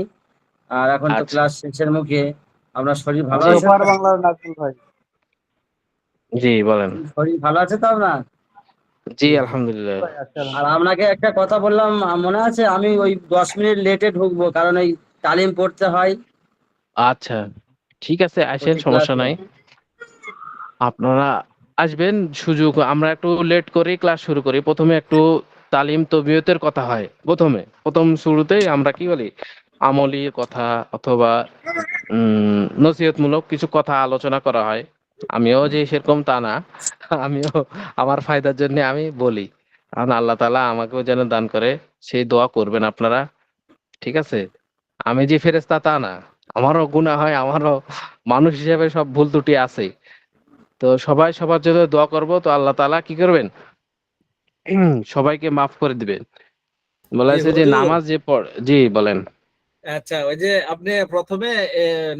S6: আর এখন তো
S1: আচ্ছা
S6: ক্লাস শেষের মুখে। আপনার শরীর ভালো
S1: জি
S6: আছে
S5: ওপার
S6: তো?
S5: বাংলার নাজমুল ভাই।
S1: জি বলেন।
S6: শরীর ভালো আছে তো আপনার?
S1: জি আলহামদুলিল্লাহ।
S5: ভাই আছে
S6: আর
S5: আলহামদুলিল্লাহ।
S6: আপনাকে একটা কথা বললাম, মনে আছে? আমি ওই 10 মিনিট লেটে ঢুকবো, কারণ ওই তালিম পড়তে হয়
S1: আচ্ছা ঠিক আছে, আসেন,
S6: প্রতি
S1: সমস্যা
S6: ক্লাসে।
S1: নাই। আপনারা আসবেন, সুযোগ আমরা একটু লেট করে ক্লাস শুরু করি, প্রথমে একটু তালিম তবিয়তের কথা হয় প্রথম শুরুতেই আমরা কি বলি, আমলির কথা অথবা নসিহতমূলক কিছু কথা আলোচনা করা হয়। আমিও যে সেরকম তা না, আমিও আমার ফায়দার জন্য আমি বলি, কারণ আল্লাহ তাআলা আমাকেও যেন দান করে, সেই দোয়া করবেন আপনারা। ঠিক আছে? আমি যে ফেরেশতা তা না, আমারও গুনাহ হয়, আমারও মানুষ হিসেবে সব ভুল ত্রুটি আছে। তো সবাই সবার জন্য দোয়া করব, তো আল্লাহ তাআলা কি করবেন, সবাইকে মাফ করে দিবেন। বলা
S7: জি
S1: হয়েছে যে
S7: হুজুর,
S1: নামাজ যে জি বলেন।
S7: আচ্ছা ওই যে আপনি প্রথমে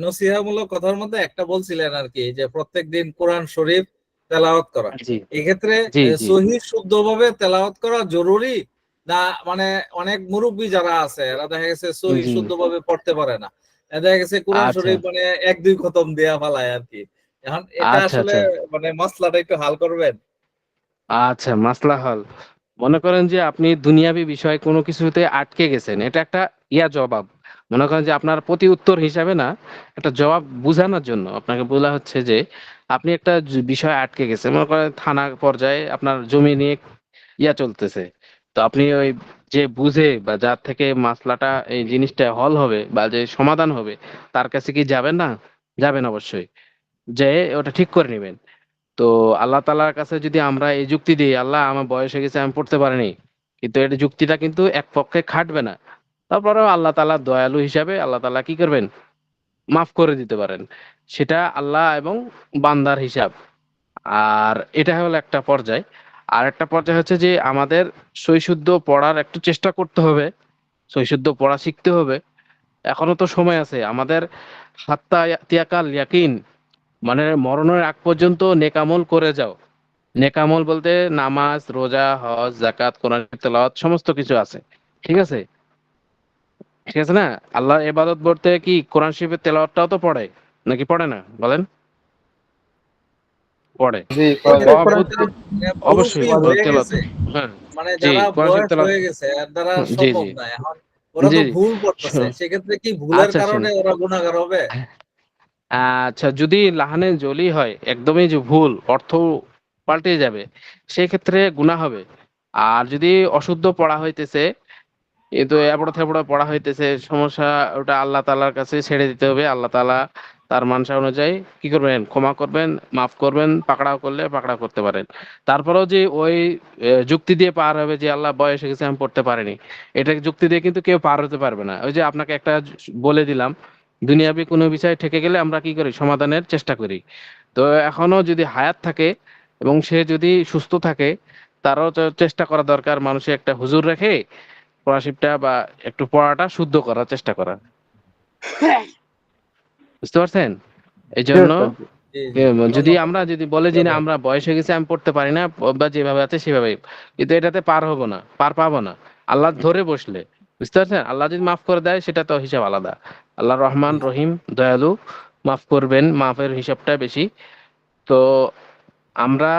S7: নসিহামূলক কথার মধ্যে একটা বলছিলেন আর কি, যে প্রত্যেকদিন কোরআন শরীফ তেলাওয়াত করা।
S1: জি
S7: এক্ষেত্রে
S1: জি জি
S7: সহিহ শুদ্ধভাবে তেলাওয়াত করা জরুরি, না মানে অনেক মুরব্বী যারা আছে এরা দেখা গেছে সহিহ
S1: জি
S7: শুদ্ধভাবে পড়তে পারে না, দেখা গেছে কোরআন
S1: আচ্ছা
S7: শরীফ মানে এক দুই খতম দেয়া ফালায় আর কি। এখন এটা
S1: আচ্ছা
S7: আসলে
S1: আচ্ছা
S7: মানে মাসলাটা একটু হাল করবেন।
S1: আচ্ছা, মাসলা হল, মনে করেন যে আপনি দুনিয়াবী বিষয় কোনো কিছুতে আটকে গেছেন, এটা একটা জবাব। মনে করেন যে আপনার প্রতি উত্তর হিসাবে না, একটা জবাব বুঝানোর জন্য আপনাকে বলা হচ্ছে যে আপনি একটা বিষয় আটকে গেছেন, মনে করেন থানা পর্যায়ে আপনার জমি নিয়ে চলতেছে। তো আপনি ওই যে বুঝে বা যার থেকে মাসলাটা এই জিনিসটা হল হবে বা যে সমাধান হবে, তার কাছে কি যাবেন না? যাবেন অবশ্যই, যে ওটা ঠিক করে নেবেন। তো আল্লাহ তাআলার কাছে যদি আমরা এই যুক্তি দিই, আল্লাহ আমার বয়স হয়ে গেছে আমি পড়তে পারিনি, কিন্তু এটা যুক্তিটা কিন্তু এক পক্ষে খাটবে না। তারপরেও আল্লাহ তাআলা দয়ালু হিসাবে আল্লাহ তাআলা কি করবেন, মাফ করে দিতে পারেন। সেটা আল্লাহ এবং বান্দার হিসাব। আর এটা হলো একটা পর্যায়। আর একটা পর্যায় হচ্ছে যে আমাদের সৈশুদ্ধ পড়ার একটু চেষ্টা করতে হবে, সৈশুদ্ধ পড়া শিখতে হবে। এখনো তো সময় আছে আমাদের। হাত্তা ইয়াতিয়াকাল ইয়াকিন, মানে মরণের আগ পর্যন্ত নেকামল করে যাও। নেকামল বলতে নামাজ, রোজা, হজ, যাকাত, কোরআন তেলাওয়াত সমস্ত কিছু আছে। ঠিক আছে? ঠিক আছে না? আল্লাহর ইবাদত বলতে কি কোরআন শরীফের তেলাওয়াতটাও তো পড়ে, নাকি পড়ে না বলেন? পড়ে।
S2: জি
S7: ওই যে
S2: পড়ে।
S5: কোরআন
S7: যাদের
S5: শরীফ
S1: অবশ্যই
S7: মুরব্বি হয়ে
S1: তেলাওয়াত।
S7: গেছে,
S1: হ্যাঁ
S7: মানে
S1: জি,
S7: যারা
S1: কোরআন শরীফ
S7: বয়স
S1: তেলাওয়াত।
S7: হয়ে গেছে আর দ্বারা
S1: জি
S7: সম্ভব
S1: জি
S7: না এখন, ওরা
S1: জি
S7: তো
S1: জি
S7: ভুল করতেছে,
S1: শোনো,
S7: সেক্ষেত্রে কি ভুলের
S1: আচ্ছা
S7: কারণে
S1: শোনো,
S7: ওরা গুনাহগার হবে?
S1: আচ্ছা যদি লাহানে জলি হয়, একদমই যে ভুল অর্থ পাল্টে যাবে, সেই ক্ষেত্রে গুনাহ হবে। আর যদি অশুদ্ধ পড়া হইতেছে, কিন্তু এবড়ো থেবড়ো পড়া হইতেছে, সমস্যা, ওটা আল্লাহ তাআলার কাছে ছেড়ে দিতে হবে। আল্লাহ তাআলা তার মানসা অনুযায়ী কি করবেন, ক্ষমা করবেন, মাফ করবেন, পাকড়াও করলে পাকড়াও করতে পারেন। তারপরেও যে ওই যুক্তি দিয়ে পার হবে যে আল্লাহ বয়স হয়ে গেছে আমি পড়তে পারিনি, এটা যুক্তি দিয়ে কিন্তু কেউ পার হতে পারবে না। ওই যে আপনাকে একটা বলে দিলাম, দুনিয়াবি কোনো বিষয় ঠেকে গেলে আমরা কি করি, সমাধানের চেষ্টা করি। তো এখনো যদি হায়াত থাকে এবং সে যদি সুস্থ থাকে, তারও তো চেষ্টা করা দরকার, মানুষের একটা হুজুর রেখে পড়াশিবটা বা একটু পড়াটা শুদ্ধ করার চেষ্টা করা। বুঝতে পারছেন? এই
S5: জি
S1: জন্য
S5: ওস্তাদ।
S7: জি জি জি,
S1: যদি
S7: ধন্যবাদ।
S1: আমরা যদি বলে যে না আমরা বয়স হয়ে গেছে আমি পড়তে পারি না, বা যেভাবে আছে সেভাবে, কিন্তু এটাতে পার হবো না, পার পাবো না আল্লাহ ধরে বসলে। বুঝতে পারছেন? আল্লাহ যদি মাফ করে দেয় সেটা তো হিসাব আলাদা। আল্লাহ রহমান রহিম, দয়ালু, মাফ করবেন, মাফের হিসাবটা বেশি। তো আমরা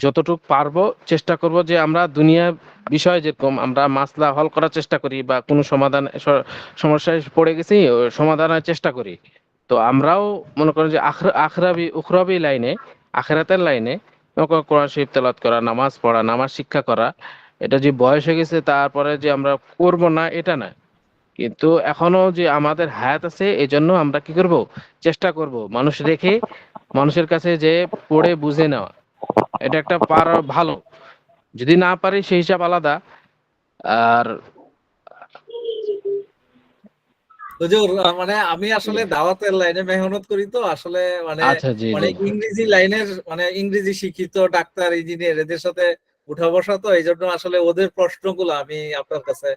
S1: যতটুকু পারবো চেষ্টা করব যে আমরা দুনিয়া বিষয় যেরকম আমরা মাসলা হল করার চেষ্টা করি বা কোনো সমাধান সমস্যায় পড়ে গেছি ওই সমাধানের চেষ্টা করি। তো আমরাও মনে করেন যে আখরাবি উখরাবি লাইনে, আখেরাতের লাইনে মনে করেন কোরআন শরীফ তেলাওয়াত করা, নামাজ পড়া, নামাজ শিক্ষা করা, এটা যে বয়স হয়ে গেছে তারপরে যে আমরা করব না এটা না, কিন্তু এখনো যে আমাদের হায়াত আছে এই জন্য আমরা কি করব, চেষ্টা করব মানুষ রেখে মানুষের কাছে যে পড়ে বুঝে নেওয়া। এটা একটা ভালো, যদি না পারি সেই হিসাব আলাদা। আর
S7: হুজুর, মানে আমি আসলে দাওয়াতের লাইনে মেহনত করি, তো আসলে মানে
S1: আচ্ছা জি জি
S7: অনেক ইংরেজি লাইনের মানে ইংরেজি শিক্ষিত ডাক্তার, ইঞ্জিনিয়ার এদের সাথে উঠা বসা, তো এই জন্য আসলে ওদের প্রশ্নগুলো আমি আপনার কাছে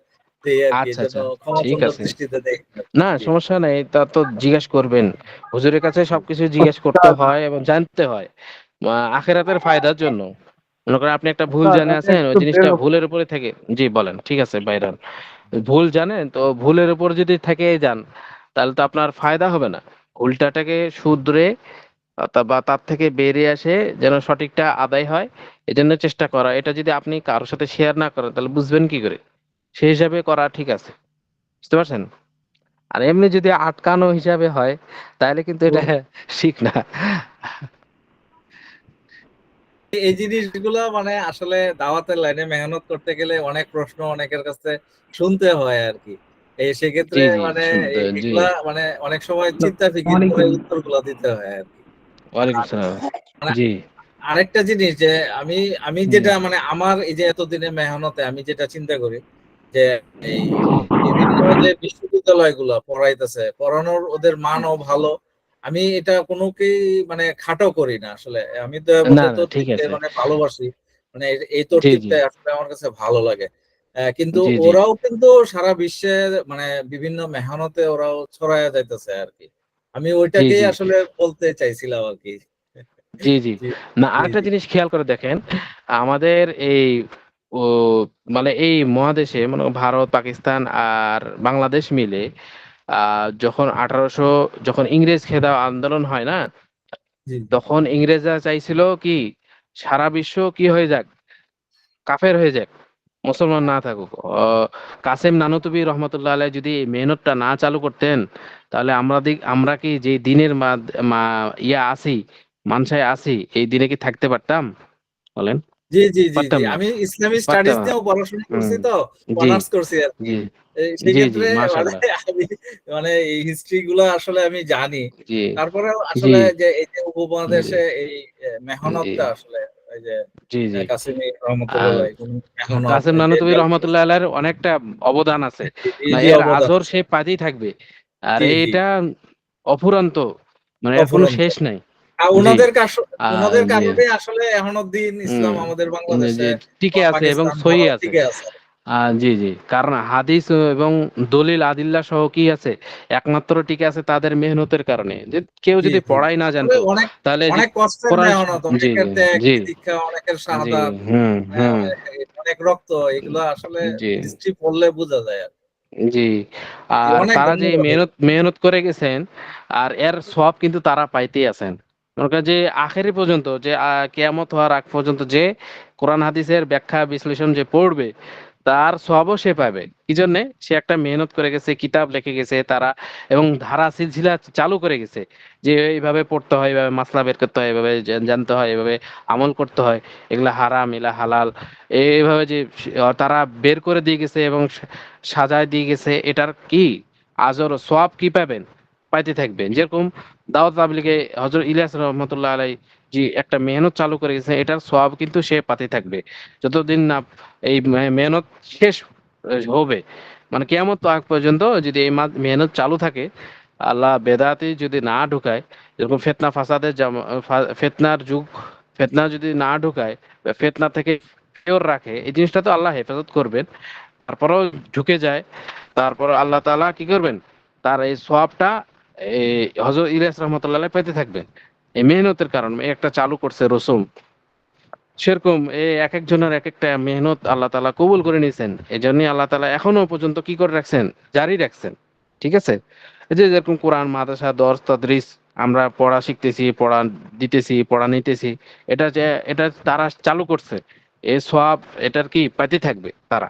S7: দিই আর কি, এই
S1: আচ্ছা
S7: জন্য
S1: আচ্ছা
S7: ক্ষমা
S1: ঠিক
S7: সুন্দর
S1: আছে,
S7: দৃষ্টিতে দেখি।
S1: না
S7: জি
S1: সমস্যা নাই, তা তো জিজ্ঞেস করবেন। হুজুরের কাছে সবকিছু জিজ্ঞেস করতে
S5: ওস্তাদ,
S1: হয় এবং জানতে হয় আখিরাতের ফায়দার জন্য। মনে করেন আপনি একটা ভুল
S5: ওস্তাদ
S1: জানে
S5: আমি
S1: আছেন, ওই
S5: একটু বের
S1: জিনিসটা
S5: হবো।
S1: ভুলের উপরে থেকে, জি বলেন, ঠিক আছে বাইরান, ভুল জানেন তো ভুলের উপর যদি থেকে যান তাহলে তো আপনার ফায়দা হবে না। ভুলটাকে শুধরে বা তার থেকে বেরিয়ে আসে যেন সঠিকটা আদায় হয়, এজন্য চেষ্টা করা। এটা যদি আপনি কারোর সাথে শেয়ার না করেন তাহলে বুঝবেন কি করে? সেই হিসাবে করা ঠিক আছে। বুঝতে পারছেন? আর এমনি যদি আটকানো হিসাবে হয় তাহলে কিন্তু এটা ঠিক না।
S7: এই জিনিসগুলো মানে আসলে দাওয়াতের লাইনে মেহনত করতে গেলে অনেক প্রশ্ন অনেকের কাছে শুনতে হয় আর কি। সেক্ষেত্রে
S1: জি জি
S7: মানে
S1: শুনতে জি।
S7: এগুলা মানে অনেক সময় চিন্তা ফিকির করে উত্তরগুলো দিতে হয় আর কি।
S1: ওয়ালাইকুম
S7: আর
S1: সালাম।
S7: মানে
S1: জি
S7: আরেকটা জিনিস যে আমি আমি যেটা মানে আমার এই যে এতদিনে মেহনতে আমি যেটা চিন্তা করি যে এই
S1: জি
S7: বিভিন্ন যে বিশ্ববিদ্যালয়গুলো পড়াইতেছে পড়ানোর ওদের মানও ভালো। আমি এটা কোনোকেই মানে খাটো করি না আসলে। আমি
S1: না
S7: দয়াবদ্ধ
S1: না ঠিক
S7: তৌফিককে
S1: আছে।
S7: মানে ভালোবাসি। মানে এই
S1: জি জি
S7: তরতিবটা আসলে আমার কাছে ভালো লাগে। কিন্তু
S1: জি জি
S7: ওরাও কিন্তু সারা বিশ্বে মানে বিভিন্ন মেহনতে ওরাও ছড়ায়া যাইতেছে আরকি। আমি
S1: জি
S7: ওইটাকেই
S1: জি
S7: আসলে বলতে চাইছিলাম আরকি।
S1: জি জি
S7: জি,
S1: না
S7: জি,
S1: আরেকটা
S7: জি।
S1: জিনিস খেয়াল করে দেখেন, আমাদের এই ও মানে এই মহাদেশে মানে ভারত পাকিস্তান আর বাংলাদেশ মিলে যখন 1800 যখন ইংরেজ খেদাও আন্দোলন হয় না,
S7: জি,
S1: তখন ইংরেজরা চাইছিল কি সারা বিশ্ব কি হয়ে যাক, কাফের হয়ে যাক, মুসলমান না থাকুক। কাসেম নানুতুবি রহমতুল্লাহ আলাইহ যদি এই মেহনতটা না চালু করতেন, তাহলে আমরা কি যে দিনের ইয়া আছি, মানসায় আছি, এই দিনে কি থাকতে পারতাম বলেন?
S7: জি, জি, জি, জি।
S1: পারতাম না,
S7: আমি ইসলামিক
S1: পারতাম
S7: স্টাডিজ
S1: না।
S7: নিয়েও পড়াশোনা
S1: হুম
S7: করছি তো,
S1: জি
S7: অনার্স করছি আরকি।
S1: জি জি জি
S7: সেক্ষেত্রে মানে
S1: মাশাআল্লাহ।
S7: আমি মানে এই হিস্ট্রি গুলা আসলে আমি জানি।
S1: জি
S7: তারপরেও
S1: জি
S7: আসলে যে এই যে
S1: জি
S7: উপমহাদেশে এই
S1: জি
S7: মেহনতটা আসলে এই যে
S1: জি জি
S7: কাসেমি
S1: আর
S7: রহমতুল্লাহ আলাইহি মেহনত
S1: কাসেম
S7: এই যে
S1: নানুতুবি রহমতুল্লাহ আলাইহির অনেকটা অবদান আছে,
S7: জি,
S1: না
S7: জি,
S1: এর
S7: অবদান
S1: আজর
S7: আছে।
S1: সে পাতেই থাকবে। আর
S7: জি, জি,
S1: এটা অফুরন্ত, মানে এর কোনো
S7: অফুরন্ত।
S1: শেষ নাই। জি
S7: উনাদের
S1: জি
S7: কারণে আসলে এখনো দিন ইসলাম আমাদের
S1: জি
S7: বাংলাদেশে বা
S1: টিকে আছে এবং
S7: পাকিস্তান,
S1: সহি
S7: ভারত
S1: আছে।
S7: টিকে আছে।
S1: জি জি কারণ হাদিস এবং দলিল আদিল্লা সহ কি আছে, একমাত্র টিকে আছে তাদের মেহনতের কারণে। যে কেউ
S7: জি,
S1: যদি
S7: জি।
S1: পড়াই না
S7: আসলে
S1: জানতো,
S7: অনেক
S1: তাহলে যে
S7: অনেক কষ্টের
S1: কোরআন
S7: মেহনত,
S1: জি
S7: অনেকের
S1: জি
S7: ত্যাগ,
S1: জি
S7: তিতিক্ষা, অনেকের
S1: জি
S7: শাহাদাত,
S1: হুম
S7: অনেক রক্ত, এগুলো আসলে
S1: জি
S7: হিস্ট্রি পড়লে বোঝা যায় আর
S1: জি
S7: কি।
S1: আর
S7: অনেক
S1: তারা যে
S7: ধন্যবাদ।
S1: মেহনত মেহনত করে গেছেন, আর এর সব কিন্তু তারা পাইতেই আছেন। মনে করেন যে আখেরি পর্যন্ত, যে কিয়ামত হওয়ার আগ পর্যন্ত যে কোরআন হাদিসের ব্যাখ্যা বিশ্লেষণ যে পড়বে, তার সবও সে পাবে। কি জন্যে? সে একটা মেহনত করে গেছে, কিতাব লিখে গেছে তারা, এবং ধারা সিলসিলা চালু করে গেছে যে এইভাবে পড়তে হয়, এইভাবে মাসলা বের করতে হয়, এইভাবে জানতে হয়, এইভাবে আমল করতে হয়, এগুলা হারাম এগুলা হালাল, এইভাবে যে তারা বের করে দিয়ে গেছে এবং সাজায় দিয়ে গেছে। এটার কি আজর ও সওয়াব কি পাবেন? পাইতে থাকবেন। যেরকম দাওয়াত তাবলীগে হযরত ইলিয়াস রহমাতুল্লাহ আলাইহি যে একটা মেহনত চালু করে গেছে, এটার সওয়াব কিন্তু সে পাতে থাকবে যতদিন না এই মেহনত শেষ হবে। মানে কিয়ামত আগ পর্যন্ত যদি এই মেহনত চালু থাকে, আল্লাহ বেদাতে যদি না ঢুকায়, যেরকম ফিতনা ফাসাদের ফিতনার যুগ, ফিতনা যদি না ঢুকায়, ফিতনা থেকে শিওর রাখে, এই জিনিসটা তো আল্লাহ হেফাজত করবেন। তারপরেও ঢুকে যায়, তারপর আল্লাহ তাআলা কি করবেন? তার এই সওয়াবটা এই হযরত ইলিয়াস রাহমাতুল্লাহ আলাইহি পেতে থাকবেন। এই মেহনতের কারণে একটা চালু করছে রসুম। সেরকম এক একজনের এক একটা মেহনত আল্লাহ তাআলা কবুল করে নিয়েছেন। এজন্যই আল্লাহ তাআলা এখনো পর্যন্ত কি করে রাখছেন? জারি রাখছেন। ঠিক আছে? এই যে যেরকম কোরআন, মাদ্রাসা, দর্স, তাদরিস আমরা পড়া শিখতেছি, পড়া দিতেছি, পড়া নিতেছি। এটা তারা চালু করছে। এই সওয়াব এটার কি পাইতে থাকবে তারা।